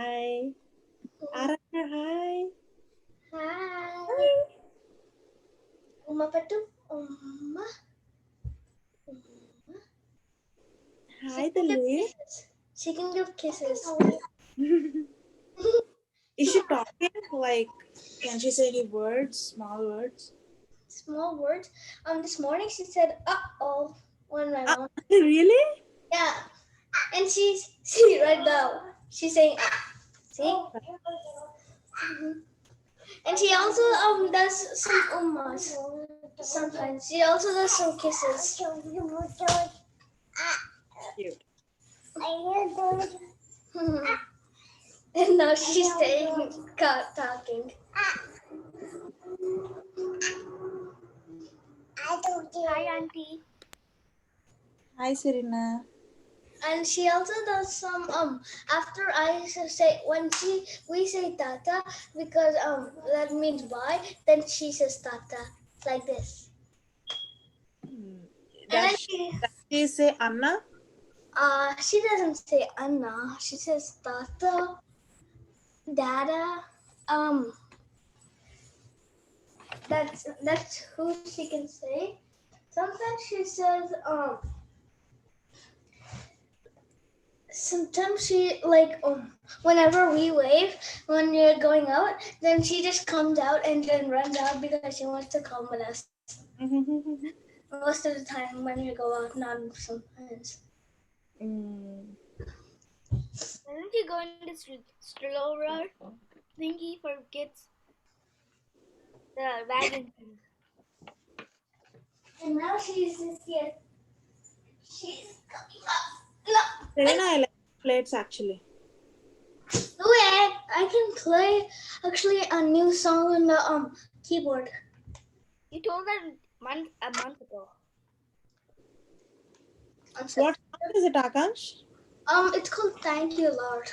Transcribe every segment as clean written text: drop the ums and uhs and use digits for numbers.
Hi. Arana, hi. Hi. Hi. Uma patu. Uma. Uma. She Hi, can give Dali. kisses. She can give kisses. Is she talking? Like, can she say any words, small words? Small words. This morning she said "uh-oh" when my mom. Really? Yeah, and she right now she's saying see. And she also does some ummas sometimes. She also does some kisses. Cute. And now she's staying talking. Hi, Auntie. Hi, Serena. And she also does some after I say when we say tata because that means bye, then she says tata like this. And then Does she say Anna? she doesn't say Anna, she says tata, dada. Um that's who she can say. Sometimes she says sometimes she like whenever we wave when we're going out, then she just comes out and then runs out because she wants to come with us. Most of the time when we go out, not sometimes. Doesn't she go in the stroller thingy for kids? The wagon thing. And now she's just here. She's coming up. No, Serena, I like plates actually. no way. I can play actually a new song on the keyboard. You told that a month ago. What song is it, Akash? It's called Thank You, Lord.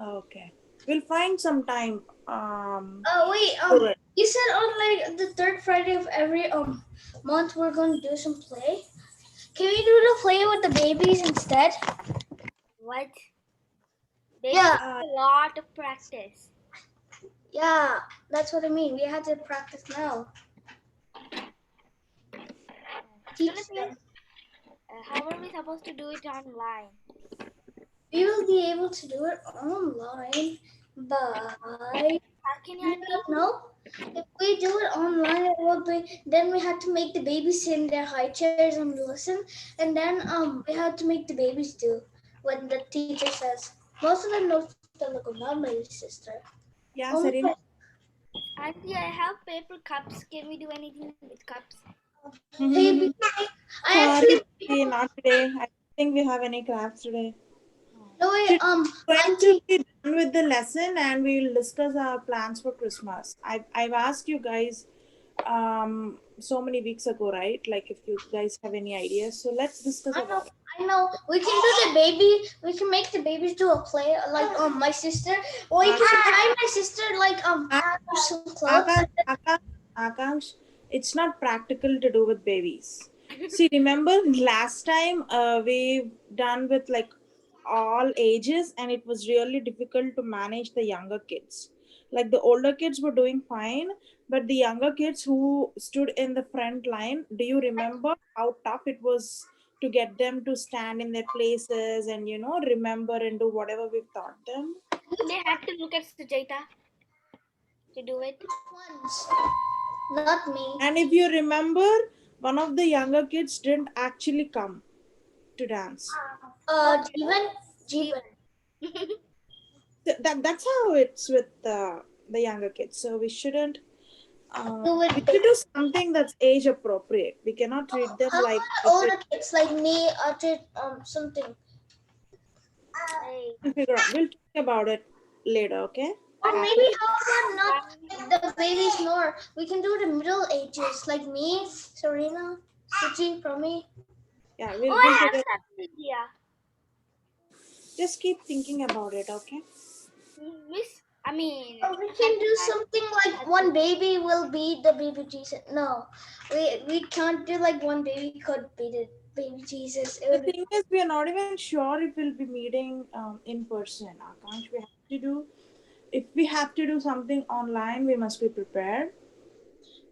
Okay. We'll find some time. Wait, For it. you said on like the third Friday of every month we're going to do some play. Can we do the play with the babies instead? What? Yeah. A lot of practice. Yeah, that's what I mean. We have to practice now. Teach them. How are we supposed to do it online? We will be able to do it online by. How can you? I don't know. If we do it online, it will be. Then we have to make the babies sit in their high chairs and listen, and then we have to make the babies do what the teacher says. Most of them know Telugu, not my sister. Yeah, Only Serena. Auntie, I have paper cups. Can we do anything with cups? Hey, Sorry, I actually not today. I don't think we have any crafts today. no way. Today we're going to Auntie, be done with the lesson and we will discuss our plans for Christmas. I've asked you guys so many weeks ago, right? Like if you guys have any ideas. So let's discuss I know, about it. I know. We can do the baby. We can make the babies do a play like my sister. Or you can buy my sister like some clothes. Akash, it's not practical to do with babies. See, remember last time we done with like all ages, and it was really difficult to manage the younger kids. Like the older kids were doing fine, but the younger kids who stood in the front line, do you remember how tough it was to get them to stand in their places and remember and do whatever we've taught them? They have to look at Sujaita to do it. Once, not me. And if you remember, one of the younger kids didn't actually come to dance. Jeevan, Jeevan. That's how it's with the younger kids. So Do we it. should do something that's age appropriate. We cannot treat them How like about if it older kids like me did something? we'll talk about it later, okay? Or After. maybe how about not like the babies nor we can do the middle ages like me, Serena, Suji, Prami. Yeah, Oh, we'll I have figure. that idea. Just keep thinking about it, okay? Miss, I mean, we can do something like one baby will be the baby Jesus. No, we can't do like one baby could be the baby Jesus. It The would be thing is, we are not even sure if we'll be meeting in person. Akash, we have to do. If we have to do something online, we must be prepared.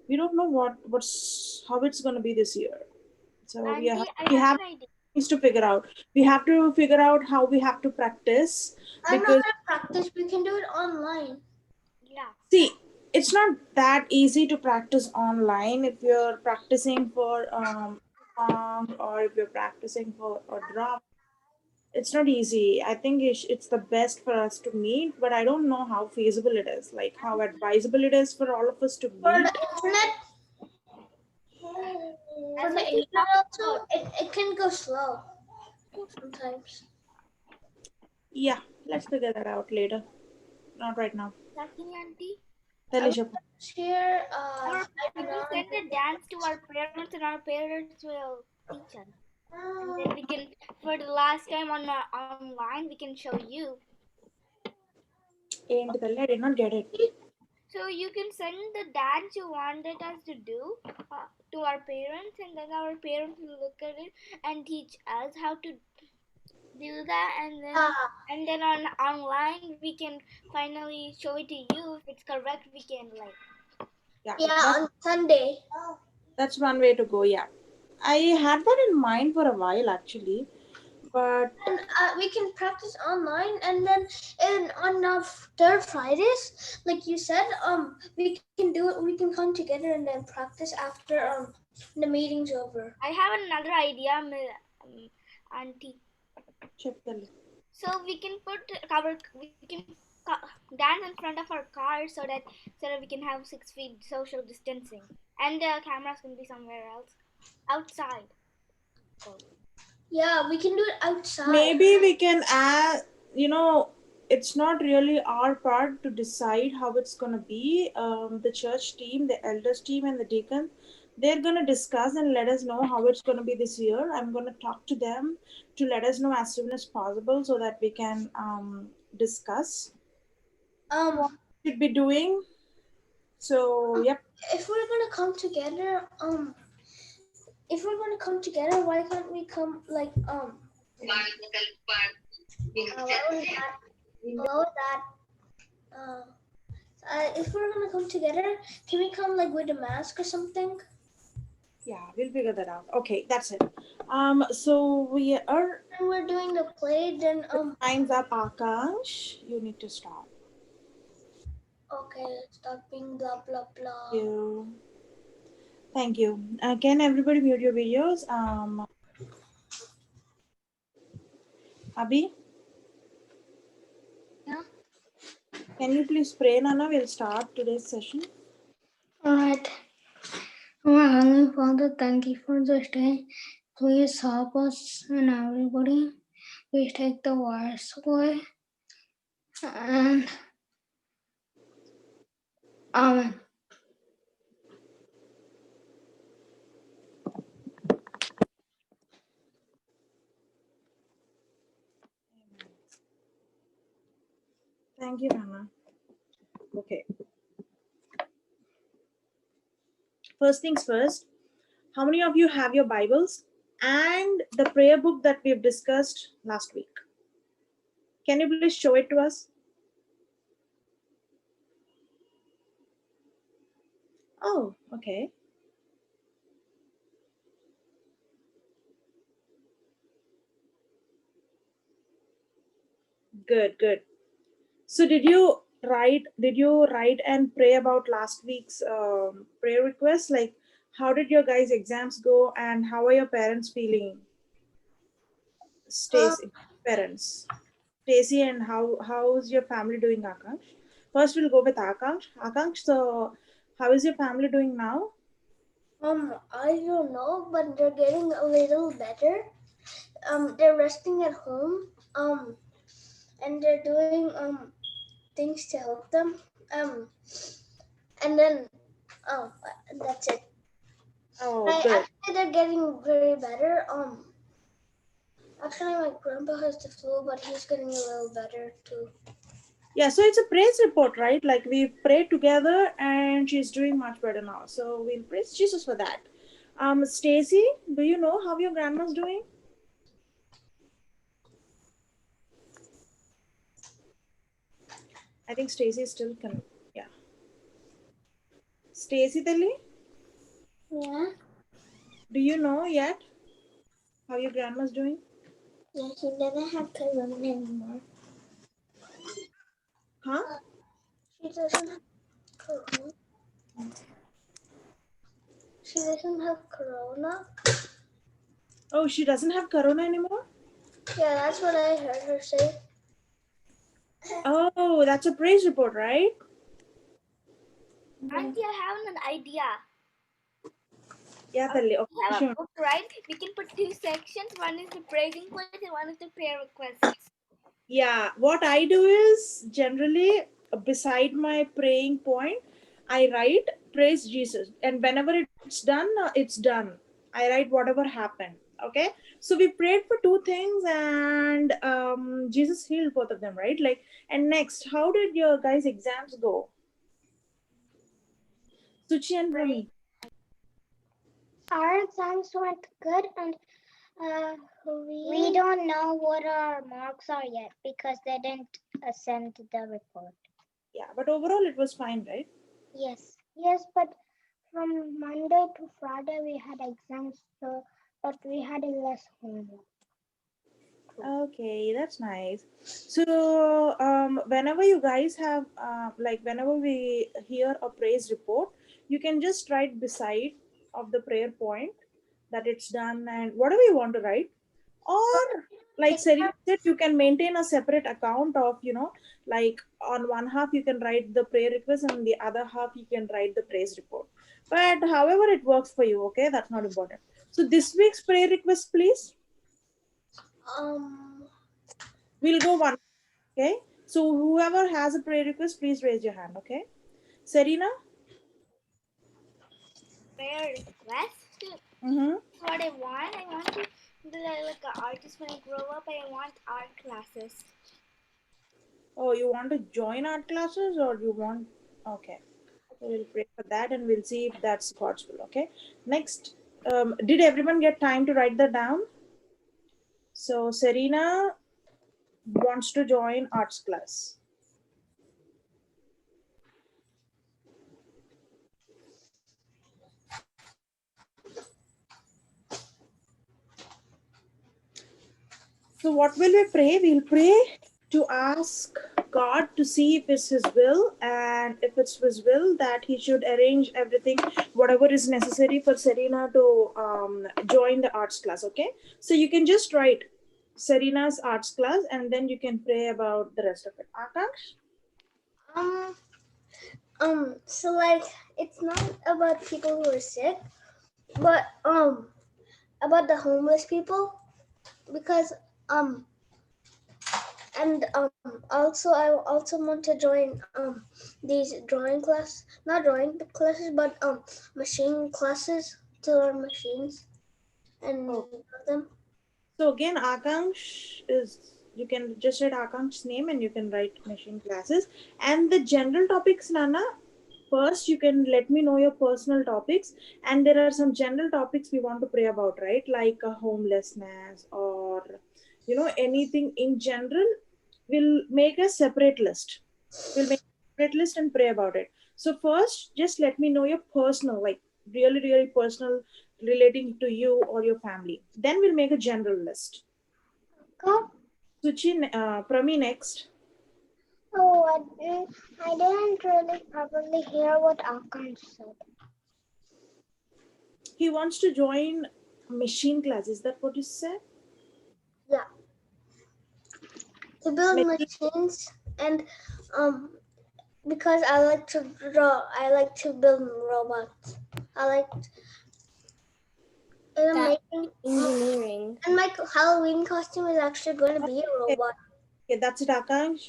We don't know what's how it's going to be this year, so Auntie, I we have have an idea. things to figure out. We have to figure out how we have to practice, I'm not because gonna practice. We can do it online. Yeah. see, it's not that easy to practice online if you're practicing for song, or if you're practicing for a drum. It's not easy. I think it's the best for us to meet, but I don't know how feasible it is, like how advisable it is for all of us to For the meet. internet, for And the internet also, it can go slow sometimes. yeah, let's figure that out later. Not right now. Sakini auntie, Tell I Isha. here, I we can send a dance to our parents, and our parents will teach us. And then we can, for the last time on online, we can show you. did not get it. So you can send the dance you wanted us to do to our parents, and then our parents will look at it and teach us how to do that, and then on online we can finally show it to you. If it's correct, we can like. Yeah, on Sunday. That's one way to go. Yeah, I had that in mind for a while actually, but And we can practice online, and then on third Fridays, like you said, we can do it. We can come together and then practice after the meeting's over. I have another idea, auntie. So we can dance in front of our car so that we can have 6 feet social distancing, and the cameras can be somewhere else, outside. Yeah, we can do it outside. maybe we can add, it's not really our part to decide how it's going to be. The church team, the elders team, and the deacon, they're going to discuss and let us know how it's going to be this year. I'm going to talk to them to let us know as soon as possible so that we can discuss what we should be doing. So, yep. If we're gonna come together, why can't we come like below that? If we're gonna come together, can we come like with a mask or something? Yeah, we'll figure that out. Okay, that's it. So we are. And we're doing the play, then Time's up, Akash. You need to stop. Okay, stop being blah blah blah. Thank you. Thank you. Can everybody mute your videos? Abhi? Yeah. Can you please pray, Nana? We'll start today's session. Alright. Our Heavenly Father, thank you for this day. Please help us and everybody. Please take the virus away. And Amen. Thank you, Nana. Okay. First things first, how many of you have your Bibles and the prayer book that we've discussed last week? Can you please show it to us? Oh, okay. Good, good. So did you write and pray about last week's prayer requests? Like, how did your guys' exams go, and how are your parents feeling? Stacy, parents. Stacy, and how's your family doing, Akash? First, we'll go with Akash. Akash, so how is your family doing now? I don't know, but they're getting a little better. They're resting at home. And they're doing things to help them. And then that's it. Oh, good. Actually, they're getting very better. Actually, my grandpa has the flu, but he's getting a little better too. Yeah, so it's a praise report, right? Like we prayed together, and she's doing much better now. So we'll praise Jesus for that. Stacy, do you know how your grandma's doing? I think Stacy is still yeah. Stacy Tali, Yeah. do you know yet how your grandma's doing? Yeah, she doesn't have corona anymore. Huh? She doesn't have corona. She doesn't have corona. Oh, she doesn't have corona anymore? Yeah, that's what I heard her say. Oh, that's a praise report, right? Auntie, I have an idea. Yeah, Tali. Okay, We have a sure. book, right? We can put two sections. One is the praising place and one is the prayer requests. Yeah, what I do is generally beside my praying point, I write praise Jesus, and whenever it's done. I write whatever happened. Okay, so we prayed for two things, and Jesus healed both of them, right? Like, and next, how did your guys' exams go? Suchi and Brahmi. Our exams went good, and uh, we don't know what our marks are yet because they didn't send the report. Yeah, but overall it was fine, right? Yes. Yes, but from Monday to Friday we had exams, so but we had less homework. Okay, that's nice. So, whenever you guys have, whenever we hear a praise report, you can just write beside of the prayer point that it's done and whatever you want to write. Or, like Serena said, you can maintain a separate account of, like on one half you can write the prayer request and the other half you can write the praise report. But however it works for you, okay, that's not important. So, this week's prayer request, please. Um, We'll go one. Okay. So whoever has a prayer request, please raise your hand. Okay. Serena. prayer request. Mm-hmm. What I want. I want to be like an artist when I grow up. I want art classes. Oh, you want to join art classes or you want? Okay. So we'll pray for that and we'll see if that's God's will. Okay. Next. Did everyone get time to write that down? So Serena wants to join arts class. So what will we pray? We'll pray to ask God to see if it's His will, and if it's His will, that He should arrange everything, whatever is necessary for Serena to join the arts class. Okay, so you can just write Serena's arts class, and then you can pray about the rest of it. Akash. Um, so like it's not about people who are sick, but about the homeless people because and also I also want to join these drawing class, not drawing classes, but machine classes to learn machines and Oh, them. so again, Akansh is, you can just write Akansh's name and you can write machine classes. And the general topics, Nana, first you can let me know your personal topics. And there are some general topics we want to pray about, right? Like homelessness or, anything in general. We'll make a separate list. We'll make a separate list and pray about it. So first, just let me know your personal, like really, really personal relating to you or your family. Then we'll make a general list. Okay. Suchi, Prami next. Oh, I didn't really properly hear what Akash said. He wants to join machine class. Is that what you said? Yeah, to build Machine. machines and um because I like to draw. I like to build robots. I like making engineering. And my Halloween costume is actually going to be a Okay, robot. okay, that's it, Akansh.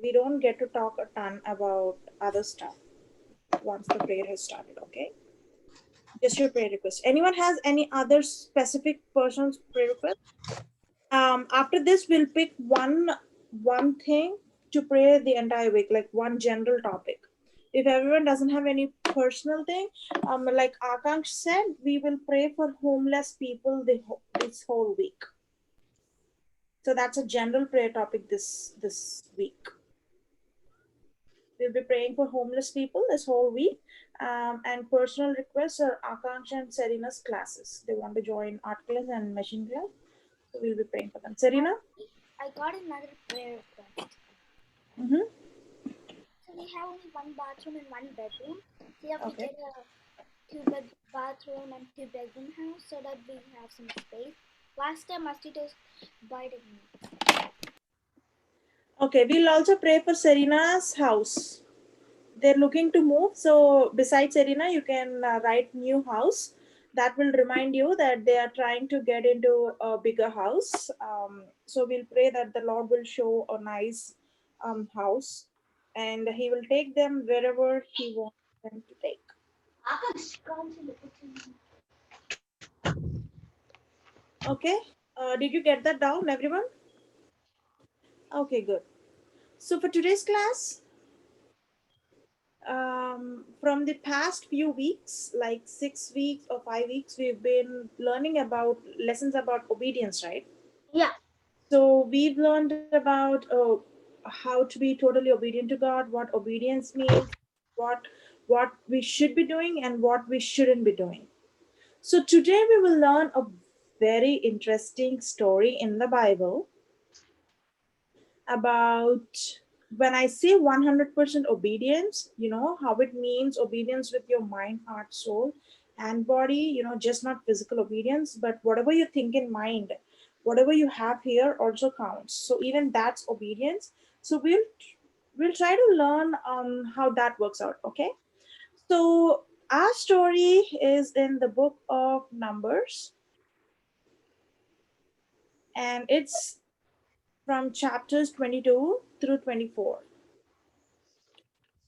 We don't get to talk a ton about other stuff once the prayer has started. Okay, just your prayer request. Anyone has any other specific person's prayer request? After this we'll pick one thing to pray the entire week, like one general topic. If everyone doesn't have any personal thing, like Akansh said, we will pray for homeless people this whole week. So that's a general prayer topic this week. We'll be praying for homeless people this whole week. And personal requests are Akanksha and Serena's classes. They want to join art class and machine class. So we'll be praying for them. Serena? I got another prayer request. Mm-hmm. So we have only one bathroom and one bedroom. So you have to Okay. get a two-bed bathroom and two-bedroom house so that we have some space. Last time mosquitoes bited me. Okay, we'll also pray for Serena's house. They're looking to move. So besides Serena, you can write new house. That will remind you that they are trying to get into a bigger house. So we'll pray that the Lord will show a nice house, and He will take them wherever He wants them to take. Okay. Did you get that down, everyone? Okay, good. So for today's class, from the past few weeks, like 6 weeks or 5 weeks, we've been learning about lessons about obedience, right? Yeah. So we've learned about how to be totally obedient to God, what obedience means, what what we should be doing, and what we shouldn't be doing. So today we will learn a very interesting story in the Bible about when I say 100% obedience, how it means obedience with your mind, heart, soul, and body, just not physical obedience, but whatever you think in mind, whatever you have here also counts. So even that's obedience. So we'll try to learn how that works out. Okay. So our story is in the book of Numbers, and it's from chapters 22 through 24.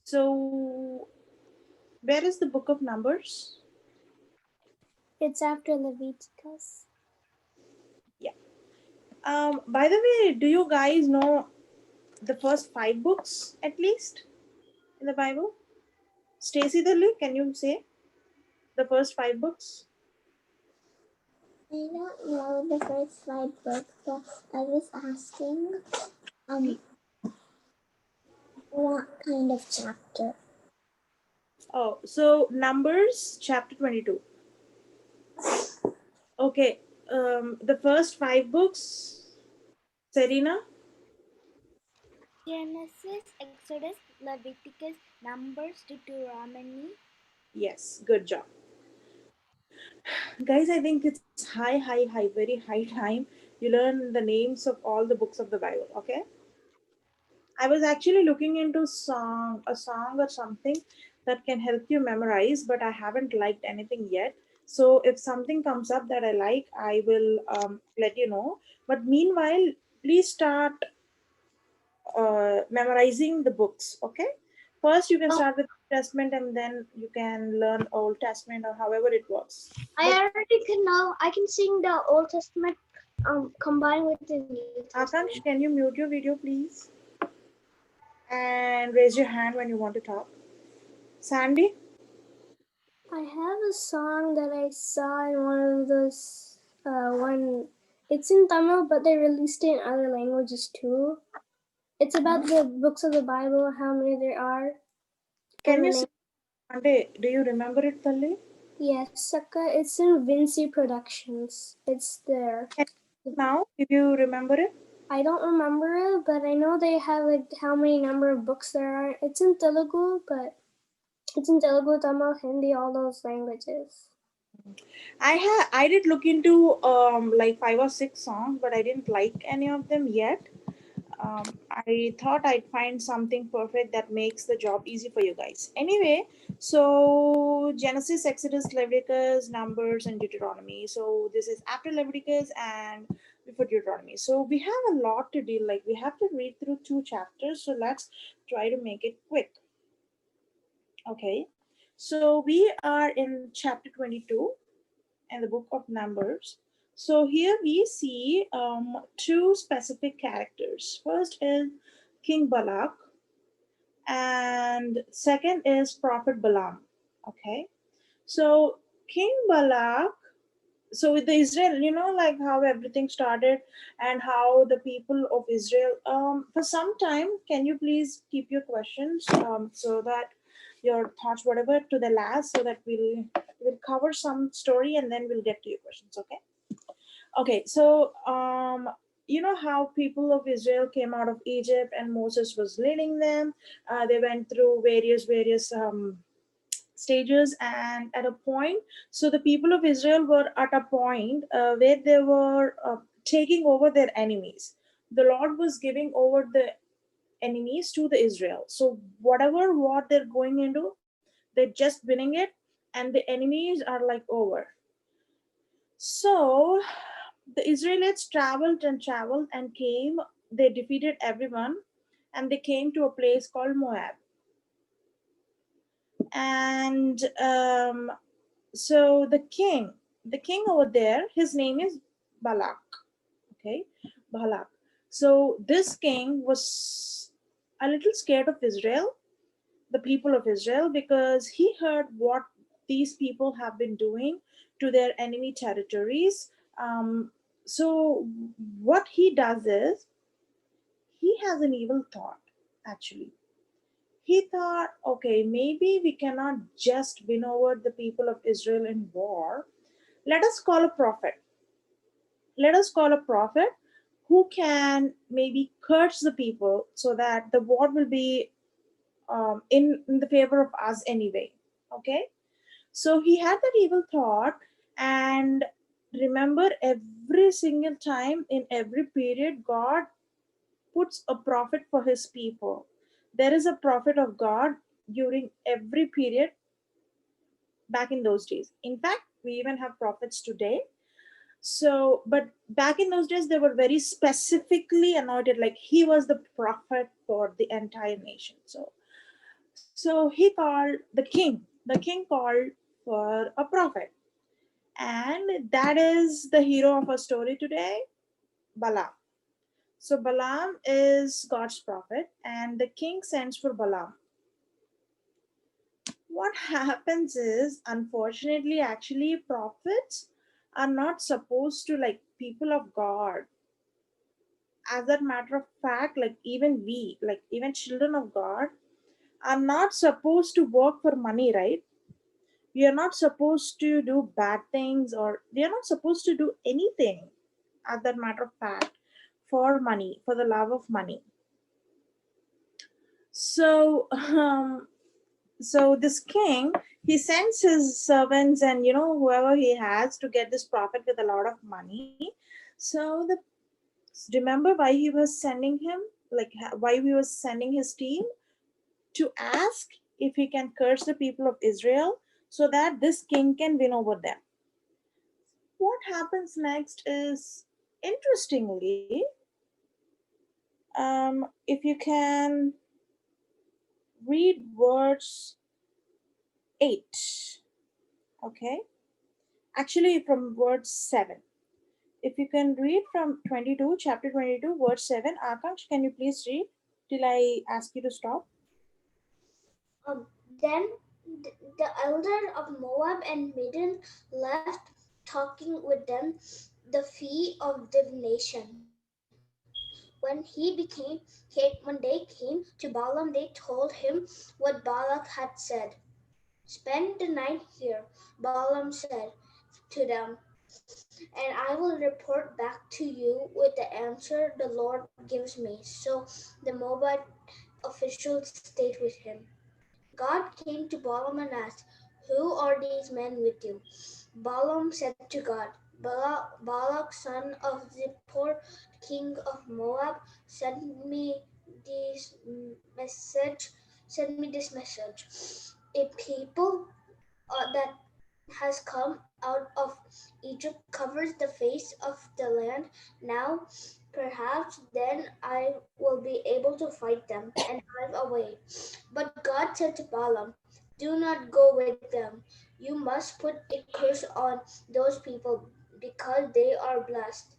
So, where is the book of Numbers? It's after Leviticus. Yeah. By the way, do you guys know the first five books at least in the Bible? Stacy Lily, can you say the first five books? I don't know the first five books, but I was asking um what kind of chapter. Oh, so Numbers chapter 22. Okay. The first five books, Serena? Genesis, Exodus, Leviticus, Numbers, Deuteronomy. Yes, good job. Guys, I think it's high, very high time you learn the names of all the books of the Bible, okay? I was actually looking into a song or something that can help you memorize, but I haven't liked anything yet. So if something comes up that I like, I will let you know. But meanwhile, please start memorizing the books. Okay. First, you can Oh, start with Testament, and then you can learn Old Testament or however it works. I But already can know. I can sing the Old Testament combined with the New Testament. Akansh, can you mute your video, please, and raise your hand when you want to talk? Sandy. I have a song that I saw in one of those one. It's in Tamil, but they released it in other languages too. It's about the books of the Bible, how many there are, Can and the you name. sing Monday? Do you remember it, Tali? Yes, Saka. It's in Vinci Productions. It's there. Can now, if you remember it, I don't remember it, but I know they have like how many number of books there are. It's in Telugu, but it's in Telugu, Tamil, Hindi, all those languages. I did look into like five or six songs, but I didn't like any of them yet. I thought I'd find something perfect that makes the job easy for you guys. Anyway, so Genesis, Exodus, Leviticus, Numbers, and Deuteronomy. So this is after Leviticus and before Deuteronomy. So we have a lot to deal. Like we have to read through two chapters. So let's try to make it quick. Okay. So we are in chapter 22 in the book of Numbers. So here we see two specific characters. First is King Balak, and second is Prophet Balaam. Okay, so King Balak. So with the Israel, like how everything started and how the people of Israel, for some time, can you please keep your questions, so that your thoughts whatever to the last, so that we'll cover some story and then we'll get to your questions. Okay. Okay, so you know how people of Israel came out of Egypt and Moses was leading them. They went through various stages, and at a point, so the people of Israel were at a point where they were taking over their enemies. The Lord was giving over the enemies to the Israel. So whatever war they're going into, they're just winning it, and the enemies are like over. So the Israelites traveled and traveled and came. They defeated everyone, and they came to a place called Moab. And so the king over there, his name is Balak. Okay, Balak. So this king was a little scared of Israel, the people of Israel, because he heard what these people have been doing to their enemy territories. So what he does is he has an evil thought. Actually, he thought, okay, maybe we cannot just win over the people of Israel in war. Let us call a prophet. Let us call a prophet who can maybe curse the people so that the war will be in the favor of us anyway. Okay. So he had that evil thought, and remember, every single time in every period, God puts a prophet for his people. There is a prophet of God during every period back in those days. In fact, we even have prophets today. So, but back in those days, they were very specifically anointed, like he was the prophet for the entire nation. So he called the king called for a prophet. And that is the hero of our story today, Balaam. So Balaam is God's prophet, and the king sends for Balaam. What happens is, unfortunately, actually, prophets are not supposed to, like, people of God. As a matter of fact, like, even we, like, even children of God, are not supposed to work for money, right? We are not supposed to do bad things, or we are not supposed to do anything, as that matter of fact, for money, for the love of money. So so this king, he sends his servants and whoever he has to get this prophet with a lot of money. So remember why he was sending him, like why he was sending his team to ask if he can curse the people of Israel so that this king can win over them. What happens next is, interestingly, if you can read verse 8, okay, actually from verse 7. If you can read from 22, chapter 22, verse 7, Akash, can you please read till I ask you to stop? Then the elder of Moab and Midian left, talking with them the fee of divination. When they came to Balaam, they told him what Balak had said. Spend the night here, Balaam said to them, and I will report back to you with the answer the Lord gives me. So the Moabite officials stayed with him. God came to Balaam and asked, "Who are these men with you?" Balaam said to God, "Balak, son of Zippor, king of Moab, this message. Send me this message. A people that has come out of Egypt covers the face of the land. Now, perhaps then I will be able to fight them and drive away." But God said to Balaam, "Do not go with them. You must put a curse on those people because they are blessed."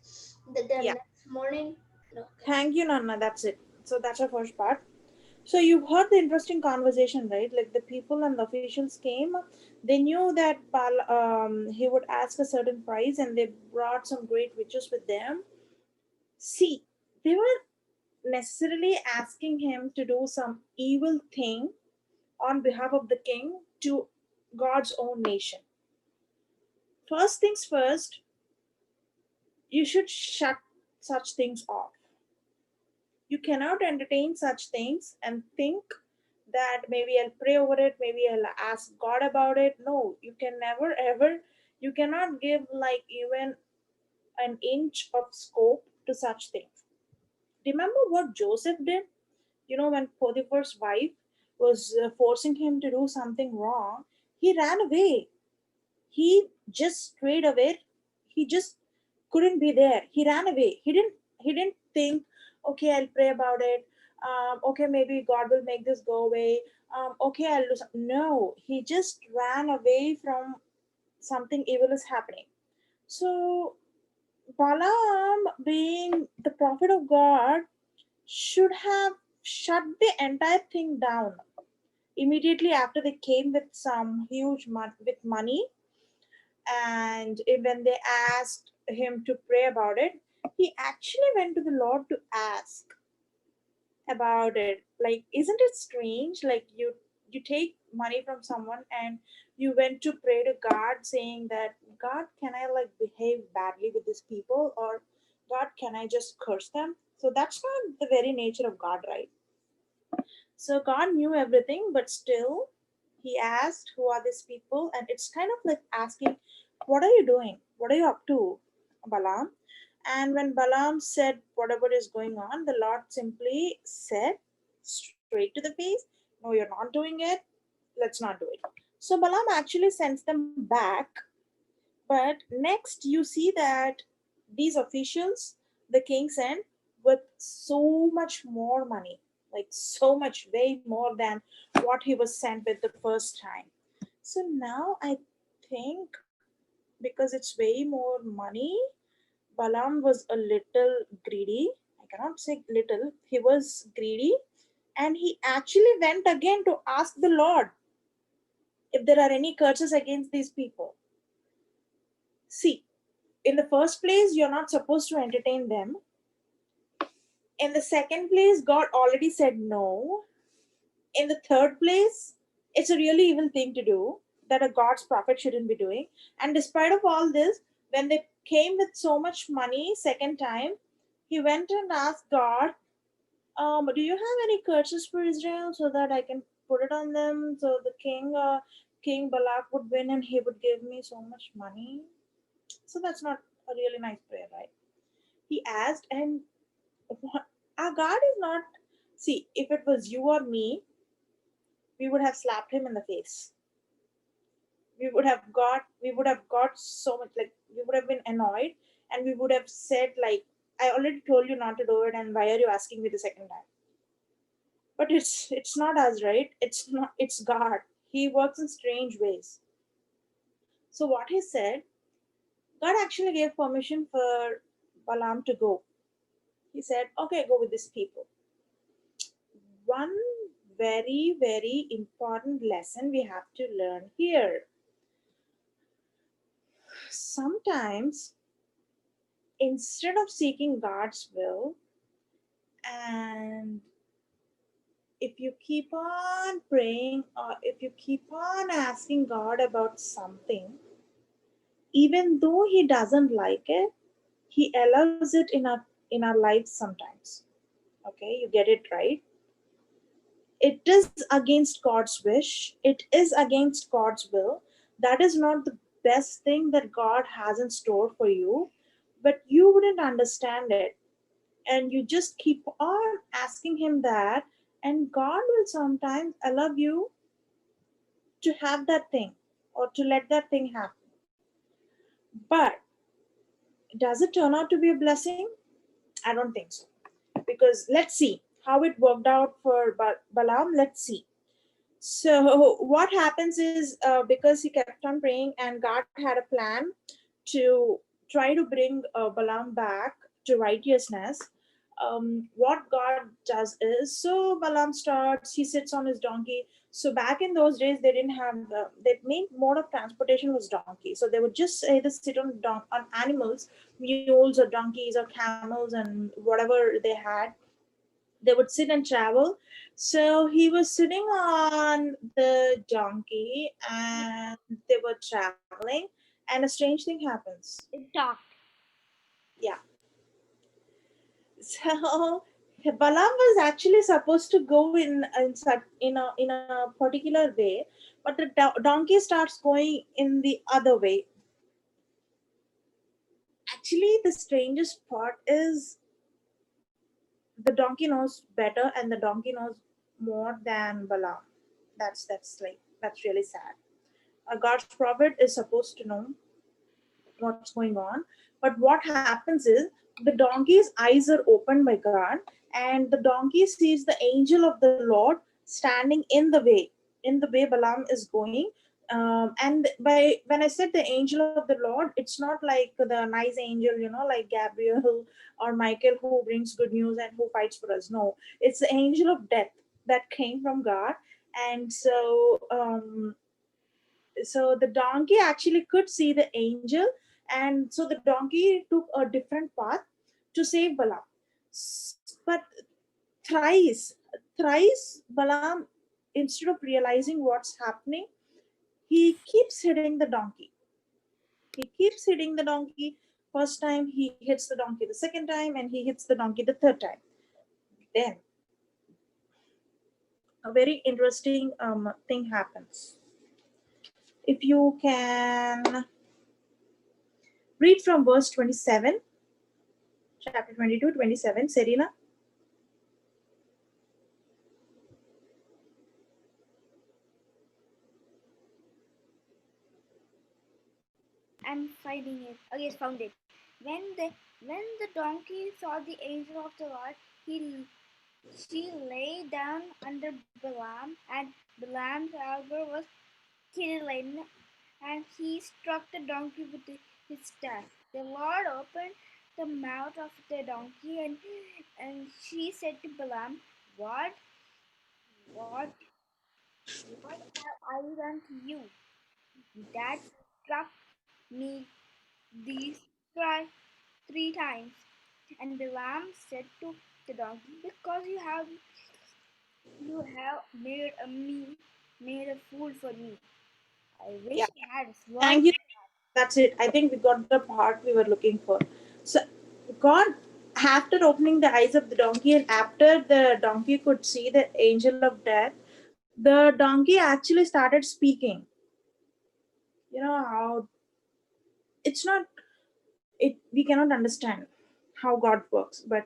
The Yeah. next morning, okay. Thank you, Nana. That's it. So that's our first part. So you heard the interesting conversation, right? Like the people and the officials came. They knew that he would ask a certain price, and they brought some great witches with them. See, they were necessarily asking him to do some evil thing on behalf of the king to God's own nation. First things first, you should shut such things off. You cannot entertain such things and think that maybe I'll pray over it, maybe I'll ask God about it. No, you can never ever, you cannot give like even an inch of scope to such things. Remember what Joseph did? You know, when Potiphar's wife was forcing him to do something wrong, he ran away. He just strayed away. He just couldn't be there. He ran away. He didn't think, okay, I'll pray about it. Okay, maybe God will make this go away. Okay, I'll do something. No, he just ran away from something evil is happening. So Balaam, being the prophet of God, should have shut the entire thing down immediately after they came with some huge with money. And when they asked him to pray about it, he actually went to the Lord to ask about it. Like, isn't it strange? Like, you take money from someone and you went to pray to God, saying that, God, can I like behave badly with these people, or God, can I just curse them? So that's not the very nature of God, right? So God knew everything, but still, he asked, who are these people? And it's kind of like asking, what are you doing? What are you up to, Balaam? And when Balaam said whatever is going on, the Lord simply said straight to the face, no, you're not doing it. Let's not do it. So Balaam actually sends them back. But next, you see that these officials, the king sent with so much more money, like so much, way more than what he was sent with the first time. So now I think, because it's way more money, Balaam was a little greedy. I cannot say little, he was greedy. And he actually went again to ask the Lord if there are any curses against these people. See, in the first place, you're not supposed to entertain them. In the second place, God already said no. In the third place, it's a really evil thing to do that a God's prophet shouldn't be doing. And despite of all this, when they came with so much money second time, he went and asked God, do you have any curses for Israel so that I can put it on them so the King Balak would win and he would give me so much money? So that's not a really nice prayer, right? He asked, and our God is not. See, if it was you or me, we would have slapped him in the face. We would have got so much, like we would have been annoyed, and we would have said like, I already told you not to do it, and why are you asking me the second time? But it's not us, right? It's not. It's God. He works in strange ways. So what he said, God actually gave permission for Balaam to go. He said, okay, go with these people. One very, very important lesson we have to learn here. Sometimes, instead of seeking God's will, and if you keep on praying or if you keep on asking God about something, even though He doesn't like it, He allows it in our lives sometimes. Okay, you get it right. It is against God's wish, it is against God's will. That is not the best thing that God has in store for you, but you wouldn't understand it. And you just keep on asking Him that, and God will sometimes allow you to have that thing or to let that thing happen. But does it turn out to be a blessing? I don't think so. Because let's see how it worked out for Balaam. Let's see. So what happens is, because he kept on praying and God had a plan to try to bring Balaam back to righteousness, What God does is, so Balaam starts, he sits on his donkey. So back in those days, they didn't have the main mode of transportation was donkey. So they would just either sit on animals, mules or donkeys or camels and whatever they had. They would sit and travel. So he was sitting on the donkey and they were traveling, and a strange thing happens. It talked. Yeah. So Balaam was actually supposed to go in a particular way, but the donkey starts going in the other way. Actually, the strangest part is the donkey knows better, and the donkey knows more than Balaam. That's really sad. A God's prophet is supposed to know what's going on. But what happens is the donkey's eyes are opened by God, and the donkey sees the angel of the Lord standing in the way Balaam is going. And by when I said the angel of the Lord, it's not like the nice angel, like Gabriel or Michael who brings good news and who fights for us. No, it's the angel of death that came from God. And so the donkey actually could see the angel, and so the donkey took a different path to save Balaam. But thrice thrice Balaam, instead of realizing what's happening, he keeps hitting the donkey. He keeps hitting the donkey. First time he hits the donkey, the second time, and he hits the donkey the third time. Then a very interesting thing happens. If you can read from verse 27, chapter 22, 27, Serena. I'm finding it. Oh yes, found it. When the donkey saw the angel of the Lord, he she lay down under Balaam, and Balaam's elbow was killing, and he struck the donkey with his staff. The Lord opened the mouth of the donkey, and she said to Balaam, "What, what, what have I done to you that you struck me these three, three times?" And Balaam said to the donkey, "Because you have made a fool for me. I Yeah, wish I had thank sworn." you. That's it. I think we got the part we were looking for. So, God, after opening the eyes of the donkey and after the donkey could see the angel of death, the donkey actually started speaking. You know how it's not, we cannot understand how God works, but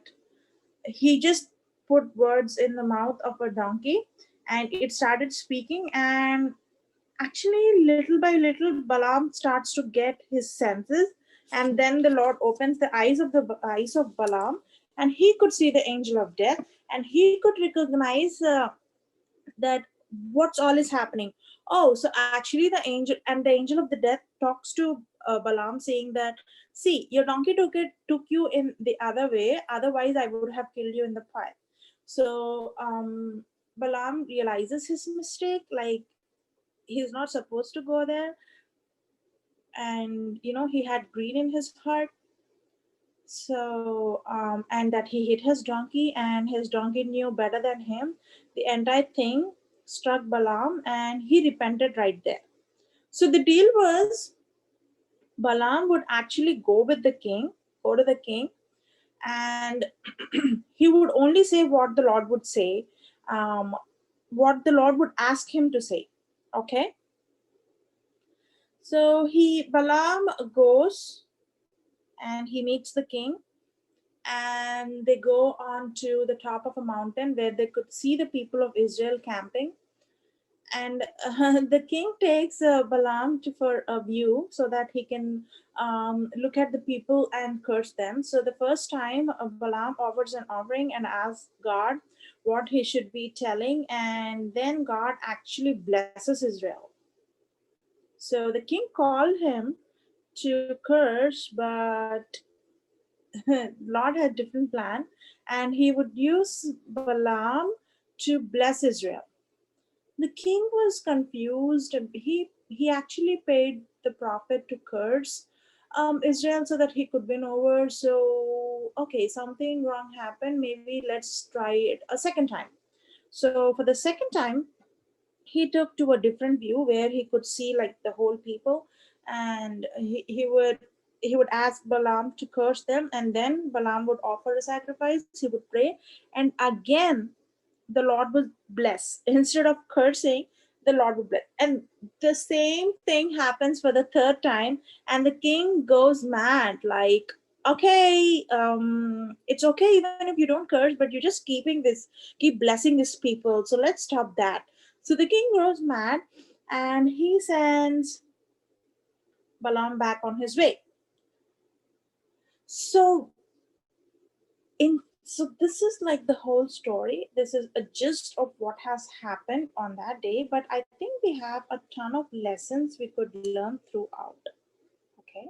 he just put words in the mouth of a donkey and it started speaking. And actually, little by little, Balaam starts to get his senses, and then the Lord opens the eyes of Balaam, and he could see the angel of death, and he could recognize that what's all is happening. Oh, so actually the angel of the death talks to Balaam, saying that, see, your donkey took you in the other way, otherwise I would have killed you in the fire. So Balaam realizes his mistake, like he's not supposed to go there, and he had greed in his heart. So and that he hit his donkey, and his donkey knew better than him. The entire thing struck Balaam, and he repented right there. So the deal was, Balaam would actually go to the king, and he would only say what the Lord would say, um, what the Lord would ask him to say. Okay. So Balaam goes and he meets the king, and they go on to the top of a mountain where they could see the people of Israel camping. And the king takes Balaam for a view so that he can look at the people and curse them. So the first time, Balaam offers an offering and asks God what he should be telling, and then God actually blesses Israel. So the king called him to curse, but Lord had different plan, and he would use Balaam to bless Israel. The king was confused. He actually paid the prophet to curse Israel so that he could win over. So okay, something wrong happened. Maybe let's try it a second time. So for the second time, he took to a different view where he could see like the whole people, and he would ask Balaam to curse them, and then Balaam would offer a sacrifice. He would pray, and again the Lord would bless. Instead of cursing, the Lord would bless. And the same thing happens for the third time, and the king goes mad. Like, okay, it's okay even if you don't curse, but you're just keep blessing these people. So let's stop that. So the king grows mad, and he sends Balaam back on his way. So this is like the whole story. This is a gist of what has happened on that day, but I think we have a ton of lessons we could learn throughout. Okay,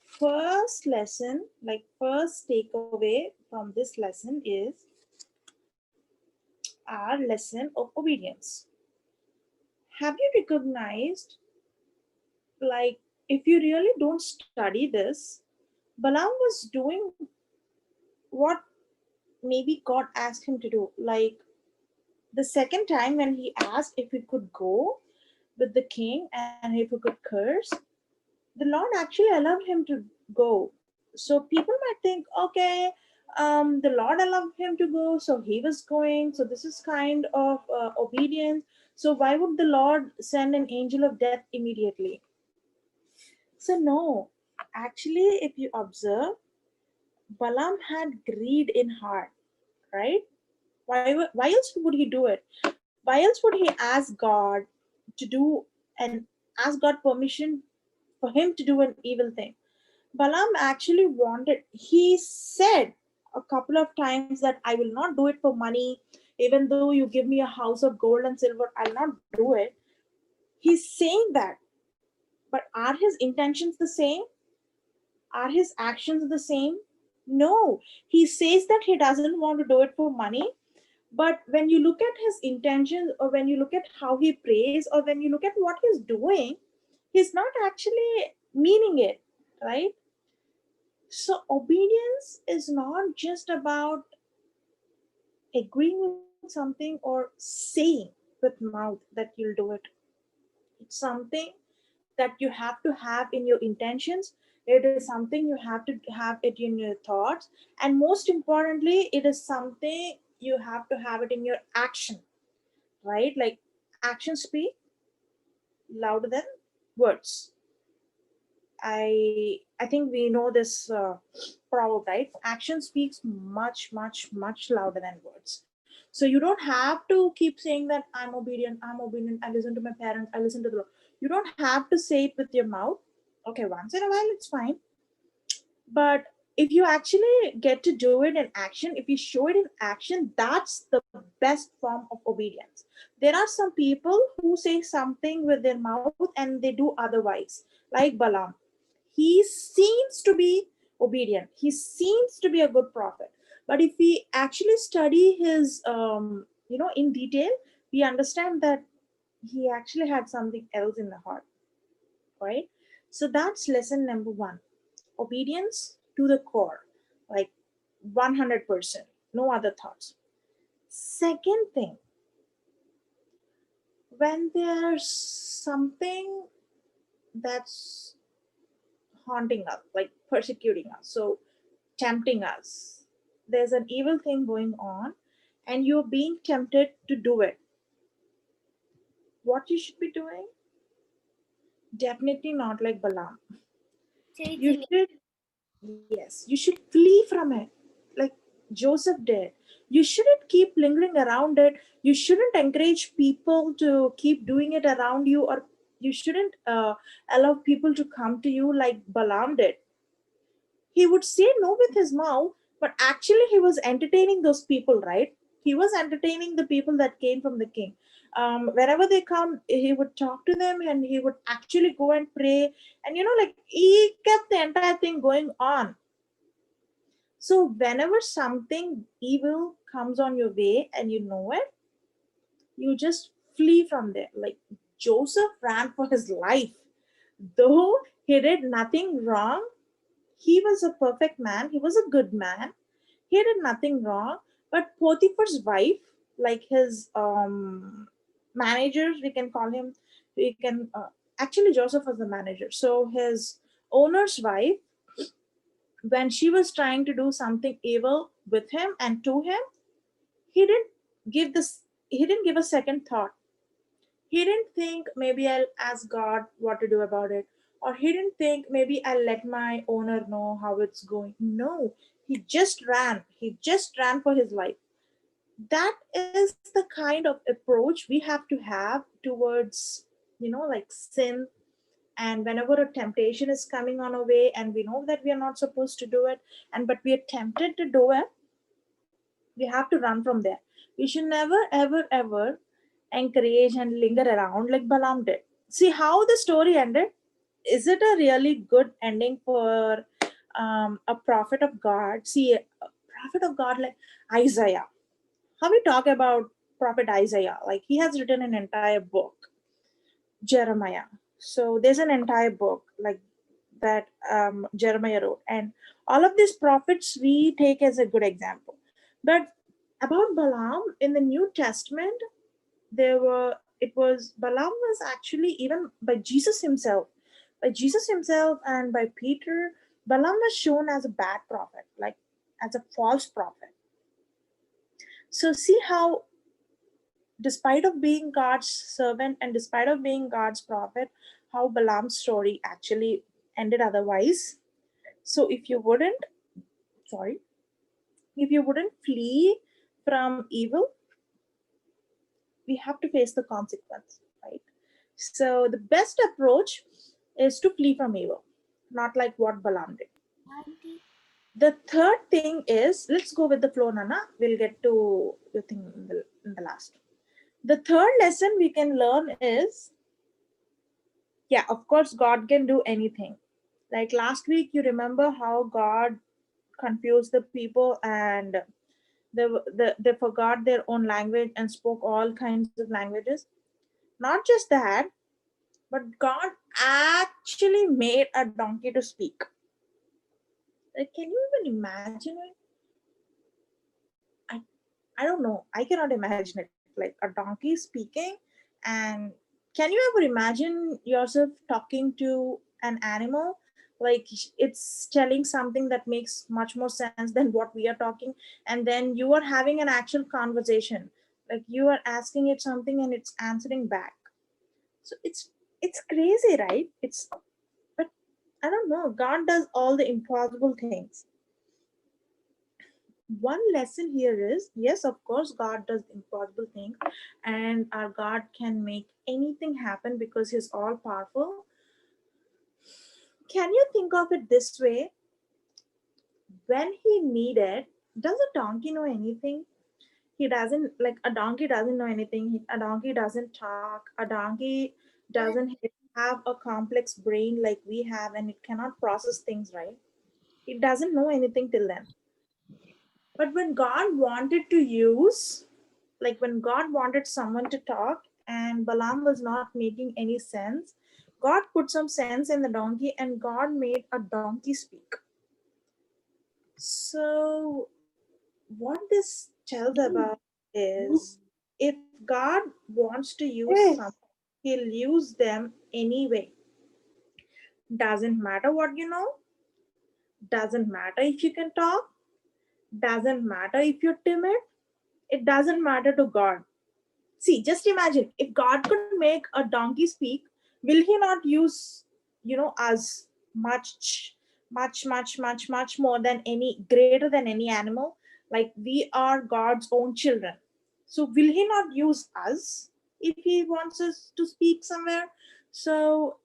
first lesson, like first takeaway from this lesson is our lesson of obedience. Have you recognized, like, if you really don't study this, Balaam was doing what maybe God asked him to do. Like, the second time when he asked if he could go with the king and if he could curse, the Lord actually allowed him to go. So people might think, okay, the Lord allowed him to go, so he was going. So this is kind of obedience. So why would the Lord send an angel of death immediately? So no, actually, if you observe, Balaam had greed in heart, right? Why else would he do it? Why else would he ask God to do and ask God permission for him to do an evil thing? Balaam actually wanted, he said a couple of times that I will not do it for money. Even though you give me a house of gold and silver, I'll not do it. He's saying that. But are his intentions the same? Are his actions the same? No. He says that he doesn't want to do it for money. But when you look at his intentions, or when you look at how he prays, or when you look at what he's doing, he's not actually meaning it, right? So obedience is not just about agreeing with something or saying with mouth that you'll do it. It's something that you have to have in your intentions. It is something you have to have it in your thoughts, and most importantly, it is something you have to have it in your action, right? Like, actions speak louder than words. I think we know this proverb, right? Action speaks much, much, much louder than words. So you don't have to keep saying that I'm obedient, I listen to my parents, I listen to the Lord. You don't have to say it with your mouth. Okay, once in a while it's fine, but if you actually get to do it in action, if you show it in action, that's the best form of obedience. There are some people who say something with their mouth and they do otherwise, like Balaam. He seems to be obedient, he seems to be a good prophet, but if we actually study his in detail, we understand that he actually had something else in the heart, right? So that's lesson number one: obedience to the core, like 100%, no other thoughts. Second thing, when there's something that's haunting us, like persecuting us, so tempting us, there's an evil thing going on, and you're being tempted to do it, what you should be doing? Definitely not like Balaam. Say it You to me. should, yes, you should flee from it, like Joseph did. You shouldn't keep lingering around it. You shouldn't encourage people to keep doing it around you, or you shouldn't allow people to come to you like Balaam did. He would say no with his mouth, but actually he was entertaining those people, right? He was entertaining the people that came from the king. Wherever they come, he would talk to them, and he would actually go and pray, and like he kept the entire thing going on. So whenever something evil comes on your way and you know it, you just flee from there. Like Joseph ran for his life. Though he did nothing wrong, he was a perfect man, he was a good man, he did nothing wrong. But Potiphar's wife, like his manager, we can call him, we can actually Joseph was the manager. So his owner's wife, when she was trying to do something evil with him and to him, he didn't he didn't give a second thought. He didn't think maybe I'll ask God what to do about it. Or he didn't think maybe I'll let my owner know how it's going. No, he just ran. He just ran for his life. That is the kind of approach we have to have towards, like sin. And whenever a temptation is coming on our way and we know that we are not supposed to do it, and but we are tempted to do it, we have to run from there. We should never, ever, ever encourage and linger around like Balaam did. See how the story ended? Is it a really good ending for a prophet of God? See, a prophet of God like Isaiah. How we talk about prophet Isaiah? Like he has written an entire book, Jeremiah. So there's an entire book like that Jeremiah wrote, and all of these prophets we take as a good example. But about Balaam in the New Testament, there were it was Balaam was actually even by Jesus himself, and by Peter, Balaam was shown as a bad prophet, like as a false prophet. So see how, despite of being God's servant and despite of being God's prophet, how Balaam's story actually ended otherwise. So sorry, if you wouldn't flee from evil, we have to face the consequence, right? So the best approach is to flee from evil, not like what Balaam did. Auntie. The third thing is, let's go with the flow, Nana. We'll get to the thing in the last. The third lesson we can learn is, yeah, of course, God can do anything. Like last week, you remember how God confused the people and they forgot their own language and spoke all kinds of languages. Not just that, but God actually made a donkey to speak. Like, can you even imagine it? I, I don't know. I cannot imagine it. Like a donkey speaking, and can you ever imagine yourself talking to an animal? Like it's telling something that makes much more sense than what we are talking, and then you are having an actual conversation. Like you are asking it something and it's answering back. So it's crazy, right? It's but I don't know. God does all the impossible things. One lesson here is, yes, of course, God does impossible things, and our God can make anything happen because He's all powerful. Can you think of it this way? When He needed, does a donkey know anything? He doesn't. Like a donkey doesn't know anything. A donkey doesn't talk. A donkey doesn't have a complex brain like we have, and it cannot process things, right? It doesn't know anything till then. But when God wanted to use, like when God wanted someone to talk and Balaam was not making any sense, God put some sense in the donkey and God made a donkey speak. So, what this tells about is, if God wants to use someone, He'll use them anyway. Doesn't matter what you know, doesn't matter if you can talk, doesn't matter if you're timid, it doesn't matter to God. See, just imagine if God could make a donkey speak, will He not use, us much more than any greater than any animal? Like we are God's own children. So will He not use us if He wants us to speak somewhere? So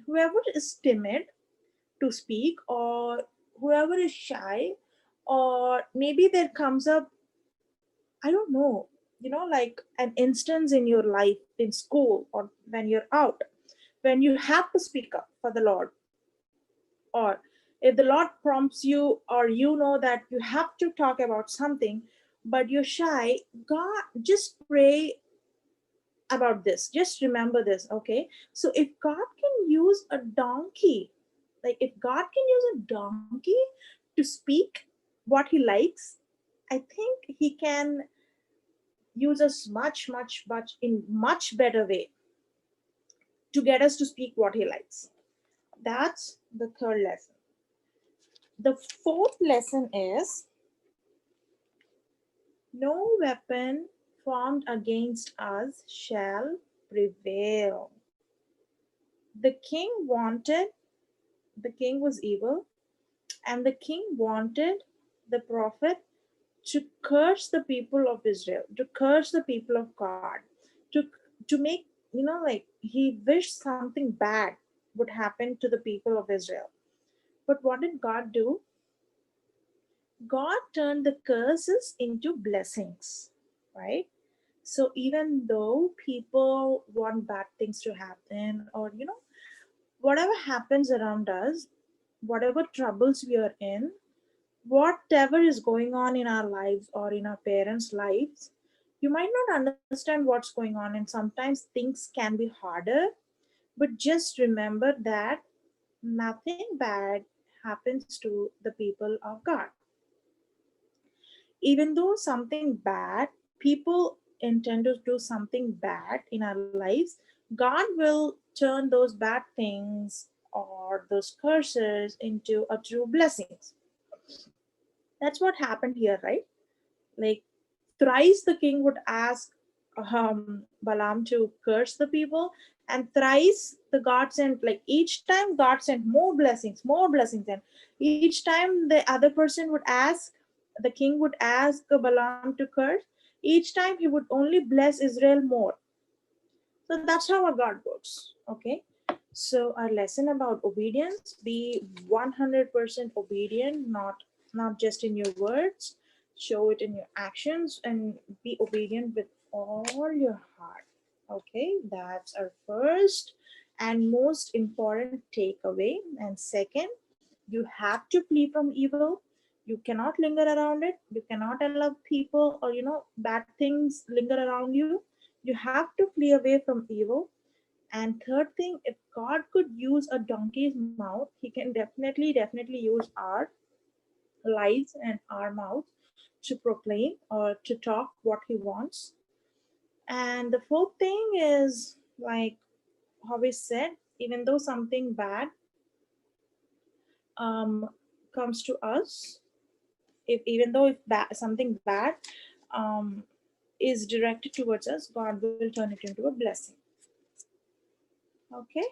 whoever is timid to speak, or whoever is shy, or maybe there comes up, I don't know, like an instance in your life in school or when you're out, when you have to speak up for the Lord, or If the Lord prompts you, or you know that you have to talk about something, but you're shy, God, just pray about this. Just remember this, okay? So if God can use a donkey, like if God can use a donkey to speak what he likes, I think he can use us much in much better way to get us to speak what he likes. That's the third lesson. The fourth lesson is no weapon formed against us shall prevail. The king wanted, the king was evil, and the king wanted the prophet to curse the people of Israel, to curse the people of God, to to make, like he wished something bad would happen to the people of Israel. But what did God do? God turned the curses into blessings, right? So even though people want bad things to happen, or whatever happens around us, whatever troubles we are in, whatever is going on in our lives or in our parents' lives, you might not understand what's going on, and sometimes things can be harder. But just remember that nothing bad happens to the people of God. Even though something bad, people intend to do something bad in our lives, God will turn those bad things or those curses into a true blessings. That's what happened here, right? Like thrice the king would ask Balaam to curse the people, and thrice the God sent, like each time God sent more blessings, and each time the other person would ask, the king would ask Balaam to curse. Each time he would only bless Israel more. So that's how our God works. Okay. So our lesson about obedience: be 100% obedient, not just in your words. Show it in your actions, and be obedient with all your heart. Okay, that's our first and most important takeaway. And second, you have to flee from evil. You cannot linger around it. You cannot allow people or bad things linger around you. You have to flee away from evil. And third thing, if God could use a donkey's mouth, he can definitely use our lives and our mouth to proclaim or to talk what he wants. And the fourth thing is, like how we said, even though something bad um, comes to us, if even though if something bad um, is directed towards us, God will turn it into a blessing. Okay.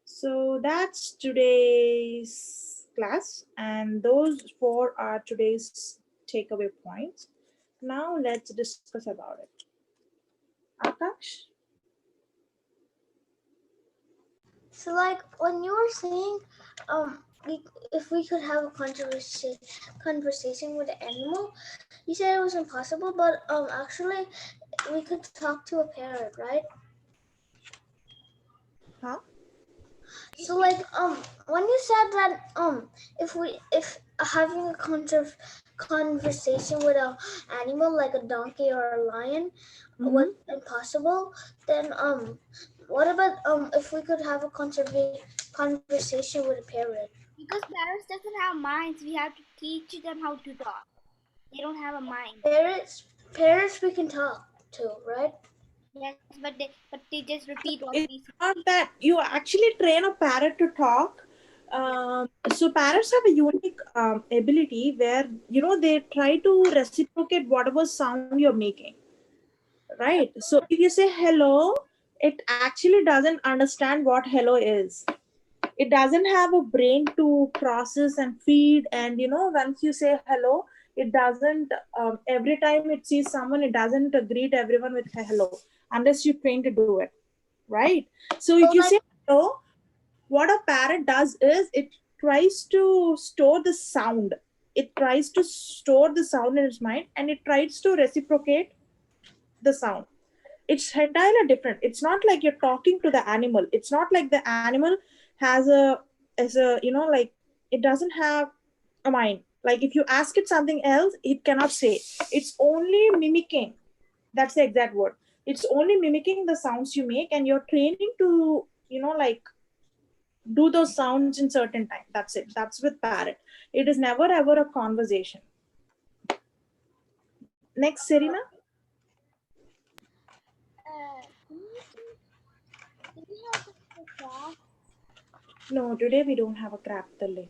So that's today's class, and those four are today's takeaway points. Now let's discuss about it. Akash? So, like when you were saying, if we could have a conversation with an animal, you said it was impossible, but actually, we could talk to a parrot, right? Huh? So, like when you said that if having a conversation with an animal like a donkey or a lion was Mm-hmm. impossible, then what about if we could have a conversation with a parrot? Because parrots doesn't have minds, we have to teach them how to talk. They don't have a mind. Parrots we can talk to, right? Yes, but they just repeat what we It's say. not that you actually train a parrot to talk. So parrots have a unique ability where they try to reciprocate whatever sound you're making, right? So if you say hello, it actually doesn't understand what hello is. It doesn't have a brain to process and feed, and once you say hello, it doesn't every time it sees someone, it doesn't greet everyone with hello unless you train to do it, right? So So if you like say hello, what a parrot does is it tries to store the sound. It tries to store the sound in its mind, and it tries to reciprocate the sound. It's entirely different. It's not like you're talking to the animal. It's not like the animal has a as a like It doesn't have a mind. Like if you ask it something else, it cannot say. It's only mimicking. That's the exact word. It's only mimicking the sounds you make, and you're training to, like do those sounds in certain time. That's it. That's with parrot. It is never ever a conversation. Next, Serena. Do we have the class? No, today we don't have a crap tale.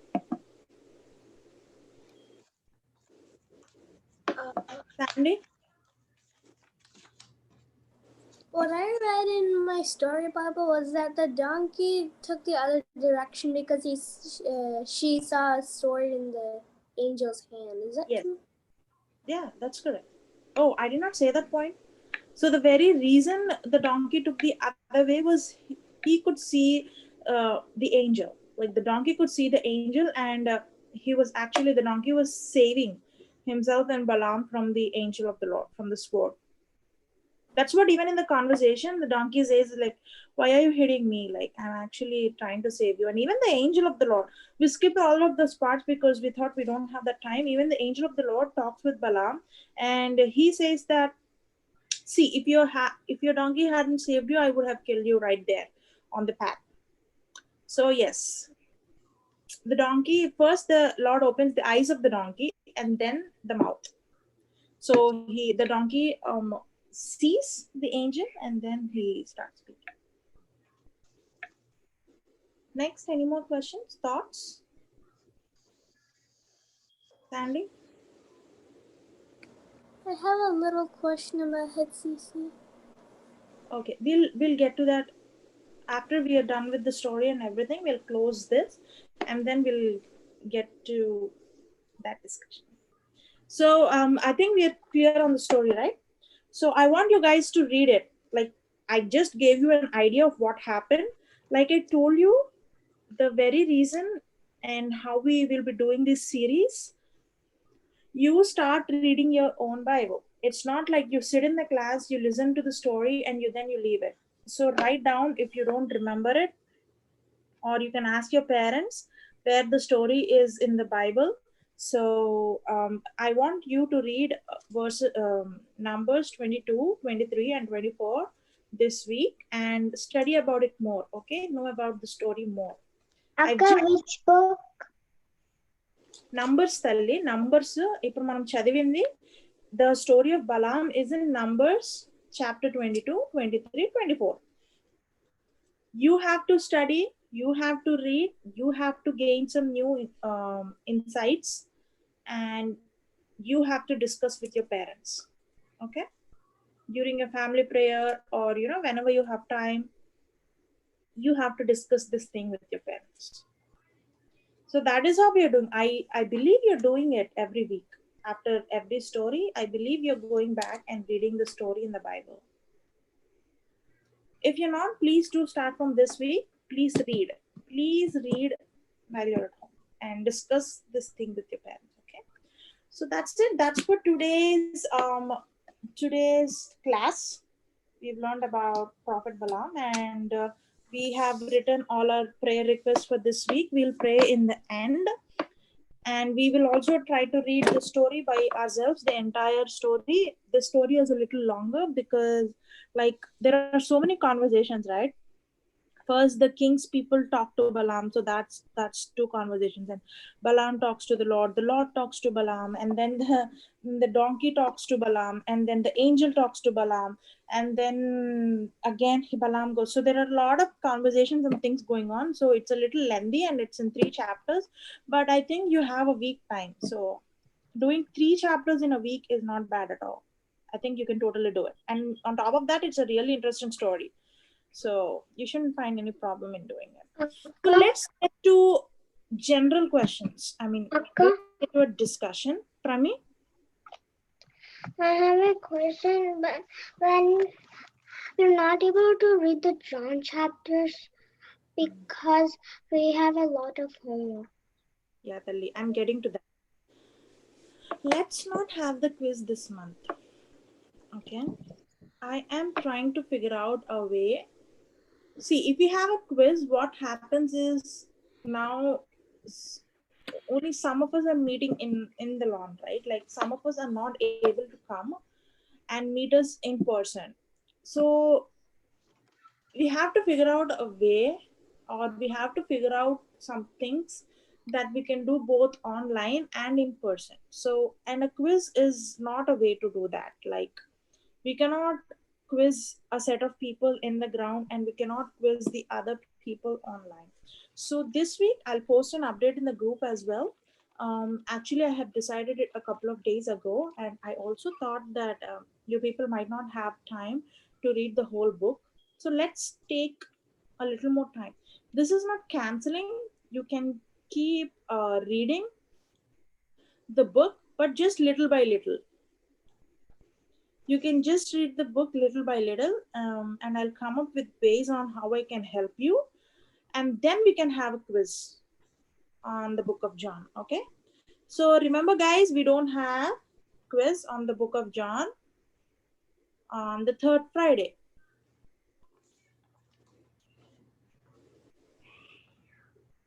Sandy. What I read in my story Bible was that the donkey took the other direction because she saw a sword in the angel's hand. Is that Yes. true? Yeah, that's correct. Oh, I did not say that point. So the very reason the donkey took the other way was he could see the angel. Like the donkey could see the angel, and the donkey was saving himself and Balaam from the angel of the Lord, from the sword. That's what even in the conversation the donkey says, like, why are you hitting me? Like, I'm actually trying to save you. And even the angel of the Lord, we skip all of those parts because we thought we don't have that time. Even the angel of the Lord talks with Balaam, and he says that, see, if your donkey hadn't saved you, I would have killed you right there on the path. So yes, the donkey first, the Lord opens the eyes of the donkey and then the mouth. So the donkey sees the angel and then he starts speaking. Next, any more questions, thoughts, Sandy? I have a little question about HCC. Okay, we'll get to that after we are done with the story and everything. We'll close this and then we'll get to that discussion. So I think we are clear on the story, right? So I want you guys to read it. Like I just gave you an idea of what happened. Like I told you, the very reason and how we will be doing this series, you start reading your own Bible. It's not like you sit in the class, you listen to the story, and you leave it. So write down if you don't remember it, or you can ask your parents where the story is in the Bible. So I want you to read Numbers 22, 23, and 24 this week and study about it more. Okay, know about the story more. Akka, which book? Numbers తల్లి, numbers ఇప్పుడు మనం చదివింది. The story of Balaam is in Numbers chapter 22, 23, 24. You have to study, you have to read, you have to gain some new insights, and you have to discuss with your parents. Okay, during a family prayer, or whenever you have time, you have to discuss this thing with your parents. So that is how we are doing. I believe you're doing it every week. After every story, I believe you're going back and reading the story in the Bible. If you're not, please do start from this week. Please read. Please read while you're at home and discuss this thing with your parents. Okay. So that's it. That's for today's class. We've learned about Prophet Balaam, and we have written all our prayer requests for this week. We'll pray in the end, and we will also try to read the story by ourselves, the entire story. The story is a little longer because, like, there are so many conversations, right? First the king's people talk to Balaam, so that's two conversations, and Balaam talks to the Lord talks to Balaam, and then the donkey talks to Balaam, and then the angel talks to Balaam, and then again Balaam goes. So there are a lot of conversations and things going on, so it's a little lengthy and it's in 3 chapters, but I think you have a week time, so doing 3 chapters in a week is not bad at all. I think you can totally do it, and on top of that, it's a really interesting story, so you shouldn't find any problem in doing it. So let's get to general questions. I mean, let's get to a discussion. Prami? I have a question, but when we're not able to read the John chapters because we have a lot of homework. Yeah, Talli, I'm getting to that. Let's not have the quiz this month. Okay? I am trying to figure out a way. See, if we have a quiz, what happens is now only some of us are meeting in the lawn, right? Like some of us are not able to come and meet us in person. So we have to figure out a way, or we have to figure out some things that we can do both online and in person. So, and a quiz is not a way to do that. Like we cannot quiz a set of people in the ground, and we cannot quiz the other people online. So this week I'll post an update in the group as well. Actually, I have decided it a couple of days ago, and I also thought that you people might not have time to read the whole book. So let's take a little more time. This is not canceling. You can keep reading the book, but just little by little. You can just read the book little by little, and I'll come up with ways on how I can help you, and then we can have a quiz on the book of John. Okay, so remember guys, we don't have quiz on the book of John on the third Friday.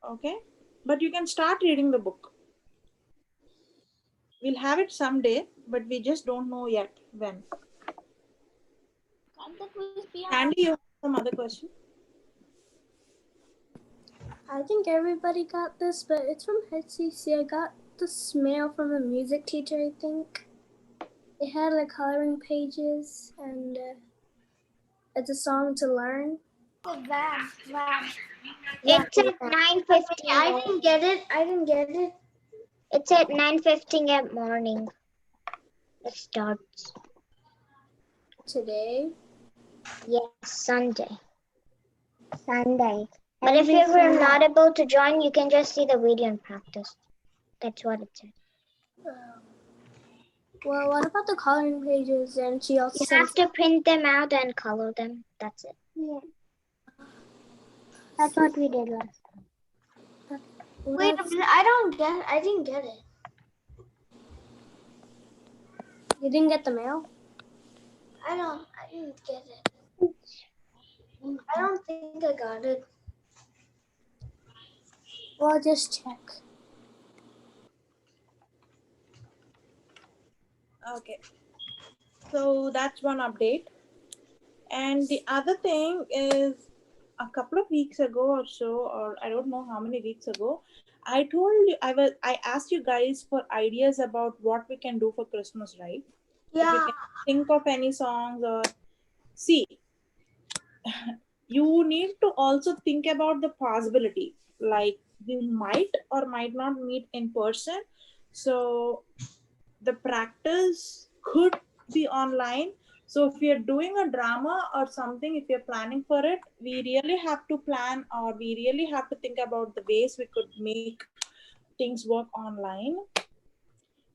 Okay, but you can start reading the book. We'll have it someday, but we just don't know yet when. Can't the quiz be on? Sandy, you have some other question? I think everybody got this, but it's from HCC. I got this mail from a music teacher, I think. It had like coloring pages, and it's a song to learn. The van. It's at 9:15. I didn't get it. It's at 9:15 at morning. It starts. Today. Yes, Sunday. But if you were not able to join, you can just see the video and practice. That's what it said. Well, what about the coloring pages? And she also You said have to print them out and color them. That's it. Yeah. That's what we did last time. Wait a minute, I didn't get it. You didn't get the mail? I didn't get it. I don't think I got it. Well, just check. Okay, so that's one update. And the other thing is, a couple of weeks ago or so, or I don't know how many weeks ago, I told you, I asked you guys for ideas about what we can do for Christmas, right? If you can think of any songs, or see, you need to also think about the possibility, like we might or might not meet in person. So the practice could be online. So if you're doing a drama or something, if you're planning for it, we really have to plan, or we really have to think about the ways we could make things work online.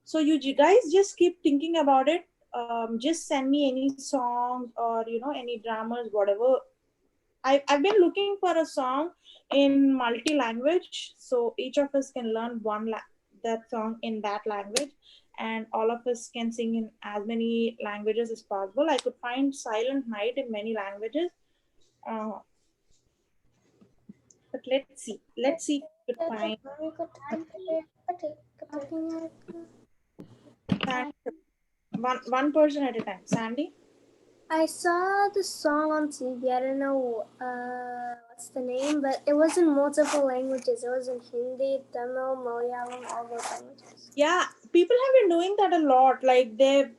So you guys just keep thinking about it. Just send me any songs, or any dramas, whatever. I've been looking for a song in multi-language, so each of us can learn that song in that language, and all of us can sing in as many languages as possible. I could find Silent Night in many languages, uh, but let's see if we could find one person at a time. Sandy? I saw the song on TV. I don't know what's the name, but it was in multiple languages. It was in Hindi, Tamil, Malayalam, all those languages. Yeah, people have been doing that a lot. Like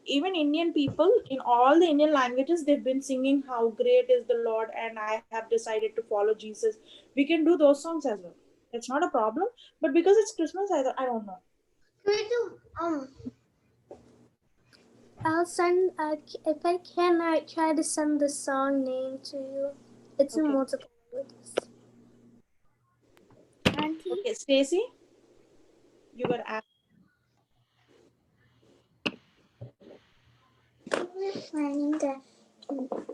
even Indian people in all the Indian languages, they've been singing how great is the Lord, and I have decided to follow Jesus. We can do those songs as well. It's not a problem. But because it's Christmas, I don't know. Can we do I'll send if I can. I try to send the song name to you. It's in multiple languages. Auntie? Okay, Stacy, you were asked. We're planning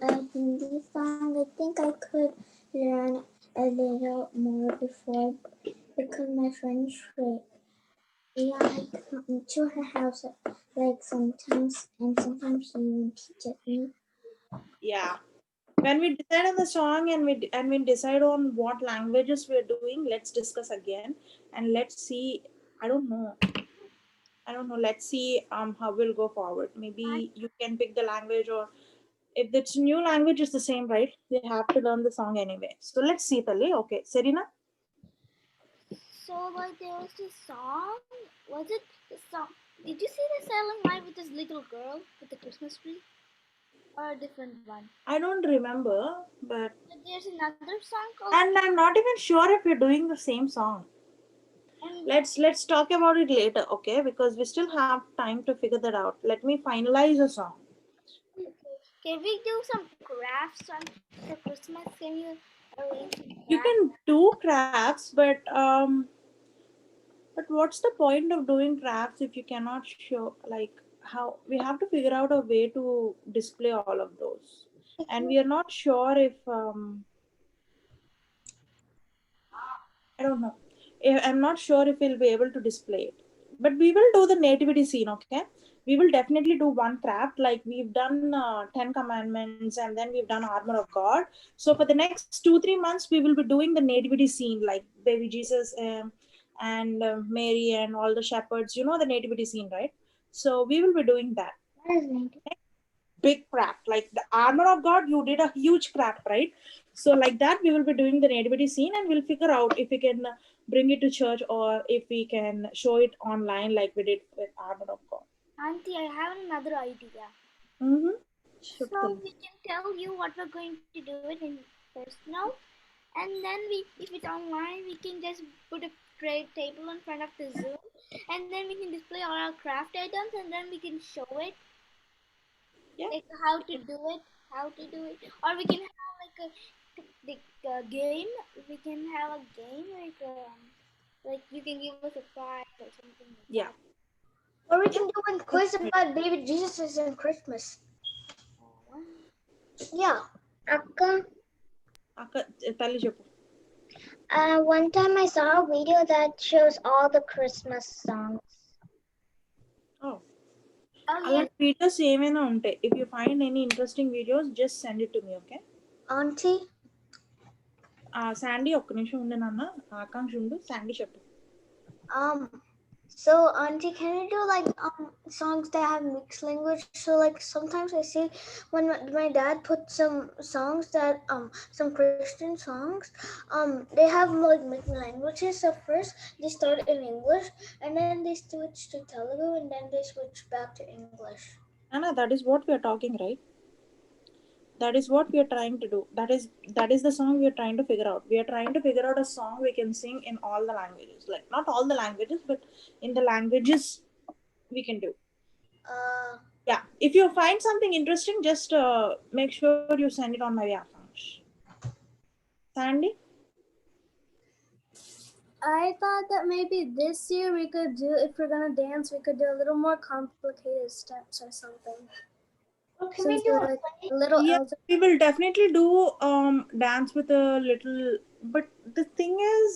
a Hindi song. I think I could learn a little more before, because my friend Shrek, yeah, I come to her house like sometimes, and sometimes she even teaches me. Yeah. When we decide on the song, and we decide on what languages we're doing, let's discuss again, and let's see. I don't know. I don't know. Let's see how we'll go forward. And Maybe you can pick the language, or if it's new language, it's the same, right? They have to learn the song anyway. So let's see, Tali. Okay, Serena. so like there was this song. Was it the song? Did you see the Silent Night with this little girl with the Christmas tree, or a different one? I don't remember, but But there's another song called. and I'm not even sure if we're doing the same song. And Let's talk about it later, okay? Because we still have time to figure that out. Let me finalize the song. okay, can we do some crafts on for Christmas? Can you arrange some You crafts? can do crafts, but what's the point of doing crafts if you cannot show, like, how we have to figure out a way to display all of those, and we are not sure if I don't know. I'm not sure if we'll be able to display it. But we will do the nativity scene, okay? We will definitely do one craft. Like we've done 10 commandments and then we've done armor of God. So for the next 2-3 months, we will be doing the nativity scene, like baby Jesus and Mary and all the shepherds. You know the nativity scene, right? So we will be doing that What is native? big craft like the armor of God. You did a huge craft, right? So like that we will be doing the nativity scene, and we'll figure out if we can bring it to church or if we can show it online like we did with armor of God. Auntie, I have another idea. Mm-hmm. So we can tell you what we're going to do it in personal, and then if it's online, we can just put a trade table in front of the Zoom, and then we can display all our craft items, and then we can show it Yeah. like how to do it, or we can have like a game. We can have a game like you can give us a prize or something like Yeah. that. Or we can do a quiz about baby Jesus and Christmas. Uh, Yeah. Akka, అక్క తల్లి చెప్పు. one time I saw a video that shows all the Christmas songs. Oh, oh yeah, అలాంటి videos ఏమైనా ఉంటాయి. If you find any interesting videos, just send it to me, okay? Auntie? Sandy ఒక్క నిమిషం ఉండే నాన్న. ఆకాంక్ష ఉండు. శాండీ చెప్పు. So Auntie, can you do like songs that have mixed language? So like sometimes I see when my dad puts some songs that some Christian songs, they have like mixed languages. So first they start in English and then they switch to Telugu and then they switch back to English. Anna, that is what we are talking, right? That is what we are trying to do. That is the song we are trying to figure out. We are trying to figure out a song we can sing in all the languages, like not all the languages, but in the languages we can do. Yeah, if you find something interesting, just make sure you send it on my account. Sandy. I thought that maybe this year we could do, if we're gonna dance, we could do a little more complicated steps or something. Oh, can Since we do we're like a little Yeah, elder. we will definitely do dance with a little, but the thing is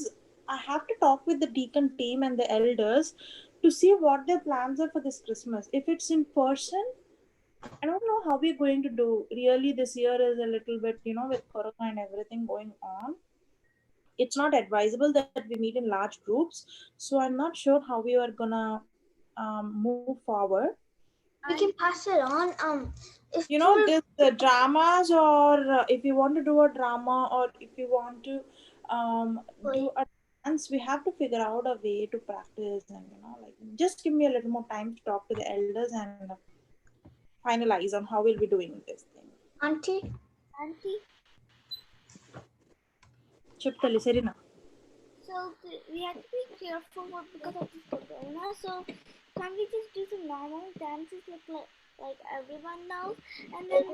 I have to talk with the deacon team and the elders to see what their plans are for this Christmas. If it's in person, I don't know how we're going to do. Really, this year is a little bit, with corona and everything going on, it's not advisable that we meet in large groups. So I'm not sure how we are gonna move forward. We can pass it on. If This dramas, or if you want to do a drama, or if you want to do a dance, we have to figure out a way to practice, and like just give me a little more time to talk to the elders and finalize on how we'll be doing this thing. Auntie? Cheptali Serena. so we have to be careful because of this corona. So can we just do some normal dances like everyone knows, and then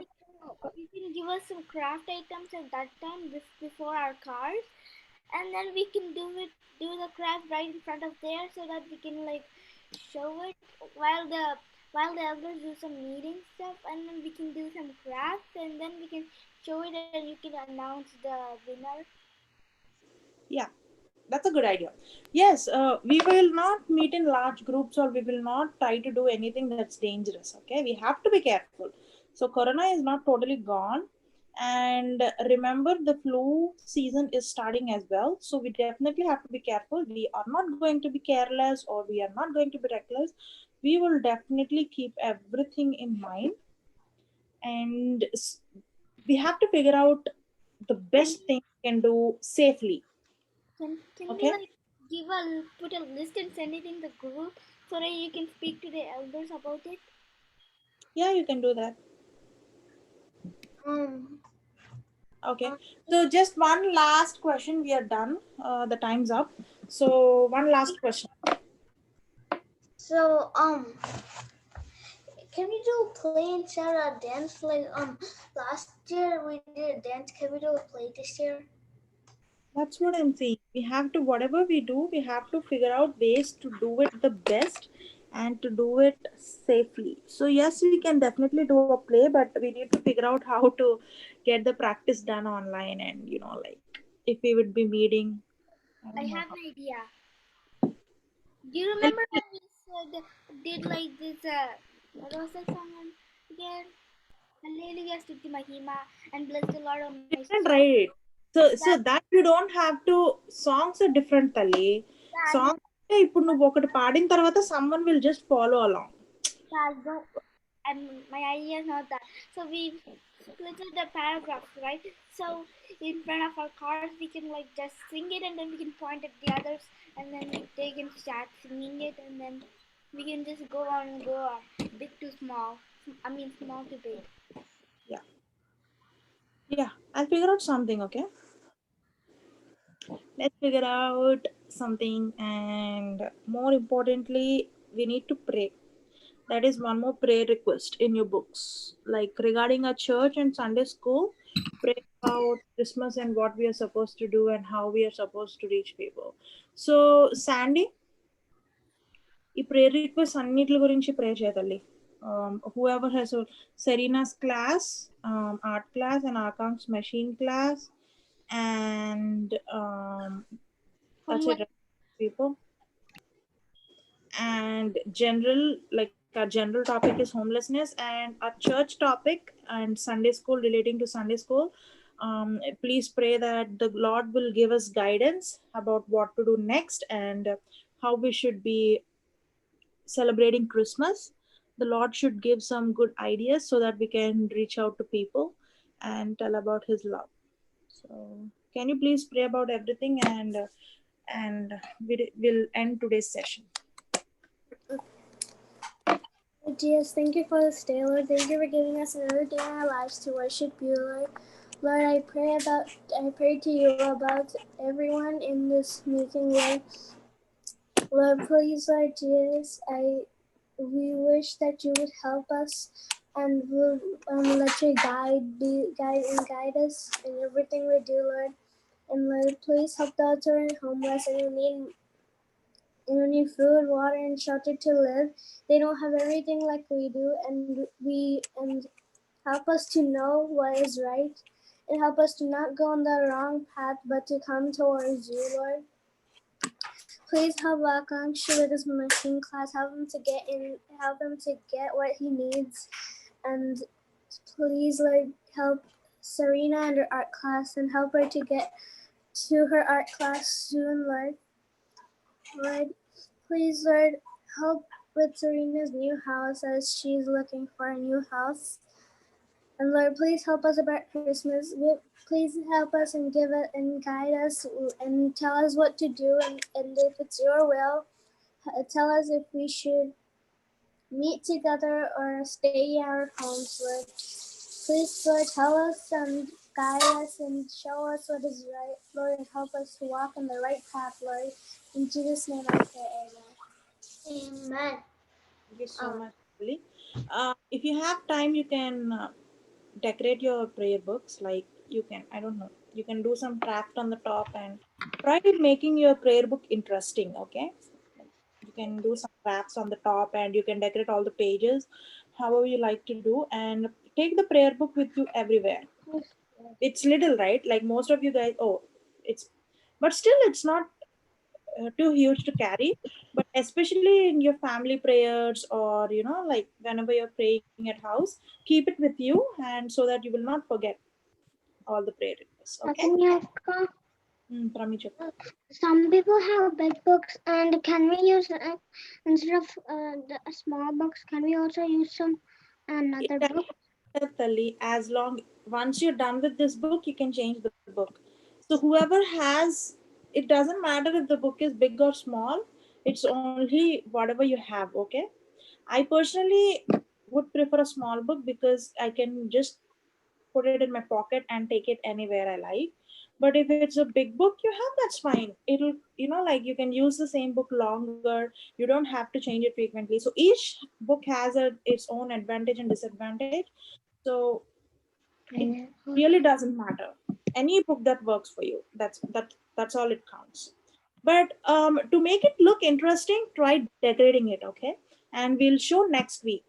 you can give us some craft items at that time before our cars, and then we can do the craft right in front of there so that we can like show it while the elders do some meeting stuff, and then we can do some crafts, and then we can show it and you can announce the winner. Yeah, that's a good idea. Yes, we will not meet in large groups, or we will not try to do anything that's dangerous. Okay, we have to be careful. So corona is not totally gone. And remember, the flu season is starting as well, so we definitely have to be careful. We are not going to be careless, or we are not going to be reckless. We will definitely keep everything in mind, and we have to figure out the Can best thing we can do safely. can we Okay. like give a put a list and send it in the group so that you can speak to the elders about it? Yeah, you can do that. Um, Okay. um, So just one last question. We are done. The time's up. So one last question. so can we do a play instead of dance? Like last year we did a dance. Can we do a play this year? That's what I'm saying. We have to, whatever we do, we have to figure out ways to do it the best and to do it safely. So yes, we can definitely do a play, but we need to figure out how to get the practice done online, and like if we would be meeting, I I don't know have how. an idea. Do you Help remember me. when we said, did like this? What was that song again? Hallelujah, Stuti Mahima, and bless the Lord on my soul. Different, right? So That that you don't have to. Songs are different, తల్లి. I know. Songs ఇప్పుడు నువ్వు ఒకటి పాడిన తర్వాత someone will just follow along. I know. And my idea is not that. So we split the paragraphs, right? So in front of our cars, we can like just sing it, and then we can point at the others, and then they can start singing it, and then we can just go on and go on, big to small. I mean, small to big. Yeah, yeah. I'll figure out something. Okay, let's figure out something, and more importantly, we need to pray. That is one more prayer request in your books, like regarding our church and Sunday school. Pray about Christmas and what we are supposed to do and how we are supposed to reach people. So Sandy, ఈ prayer request అన్నిటి గురించి ప్రే చేయగలి. Whoever has a Serena's class, art class, and Akank's machine class, and that's it, Homework. right, people. And general, like our general topic is homelessness, and our church topic and Sunday school, relating to Sunday school. Please pray that the Lord will give us guidance about what to do next, and how we should be celebrating Christmas. The Lord should give some good ideas so that we can reach out to people and tell about His love. So, can you please pray about everything, and we'll end today's session. Jesus, thank you for this day, Lord. Thank you for giving us another day in our lives to worship you, Lord. Lord, I pray to you about everyone in this meeting, Lord. Lord, please, Lord Jesus, we wish that you would help us and will let your guide us in everything we do, Lord. And Lord, please help those who are homeless and who need food, water, and shelter to live. They don't have everything like we do, and help us to know what is right, and help us to not go on the wrong path, but to come towards you, Lord. Please help Akansha with his machine class. Help him to get what he needs, and please, Lord, help Serena and her art class, and help her to get to her art class soon, Lord. Lord, please, Lord, help with Serena's new house as she's looking for a new house. And Lord, please help us about Christmas. Please help us and give it and guide us and tell us what to do. And if it's your will, tell us if we should meet together or stay in our homes, Lord. Please, Lord, tell us and guide us and show us what is right, Lord, and help us to walk in the right path, Lord. In Jesus' name I pray, amen. Amen. Thank you so much, Lily. If you have time, you can decorate your prayer books. Like, you can, I don't know, you can do some craft on the top and try making your prayer book interesting. Okay, you can do some crafts on the top, and you can decorate all the pages however you like to do, and take the prayer book with you everywhere. It's little, right? Like most of you guys, oh, it's, but still it's not too huge to carry. But especially in your family prayers, or like whenever you're praying at house, keep it with you, and so that you will not forget. all the prayer requests. Okay. Akanyaka, Prami, cheppu. some people have big books, and can we use instead of the small books? Can we also use some another Yeah, book? Tali, as long once you're done with this book, you can change the book. So whoever has, it doesn't matter if the book is big or small. It's only whatever you have. Okay. I personally would prefer a small book because I can just put it in my pocket and take it anywhere I like. But if it's a big book you have, that's fine. It'll, like you can use the same book longer. You don't have to change it frequently. So each book has its own advantage and disadvantage. So it really doesn't matter. Any book that works for you. That's all it counts. But to make it look interesting, try decorating it, okay? And we'll show next week.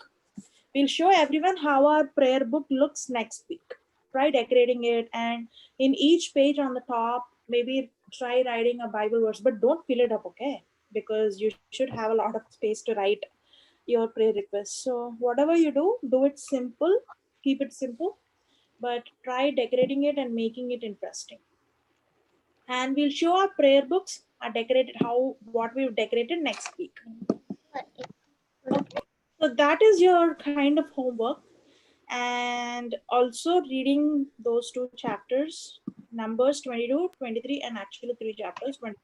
We'll show everyone how our prayer book looks next week. Try decorating it, and in each page on the top, maybe try writing a Bible verse, but don't fill it up, okay? Because you should have a lot of space to write your prayer request. So, whatever you do it simple, keep it simple, but try decorating it and making it interesting. And we'll show our prayer books are decorated, how what we've decorated next week. Okay, so that is your kind of homework. And also reading those two chapters, numbers 22, 23, and actually three chapters, 24.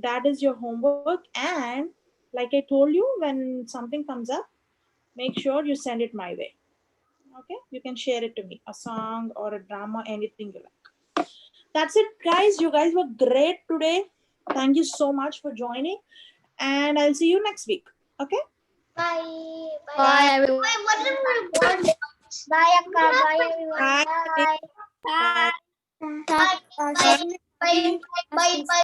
That is your homework. And like I told you, when something comes up, make sure you send it my way. Okay, you can share it to me, a song or a drama, anything you like. That's it, guys. You guys were great today. Thank you so much for joining, and I'll see you next week. Okay. Bye. Bye. Bye. Wait, what are the reward points? Bye, Akka. Bye, everyone. Bye. Bye. Bye. Bye. Bye. Bye. Bye. Bye. Bye. Bye. Bye.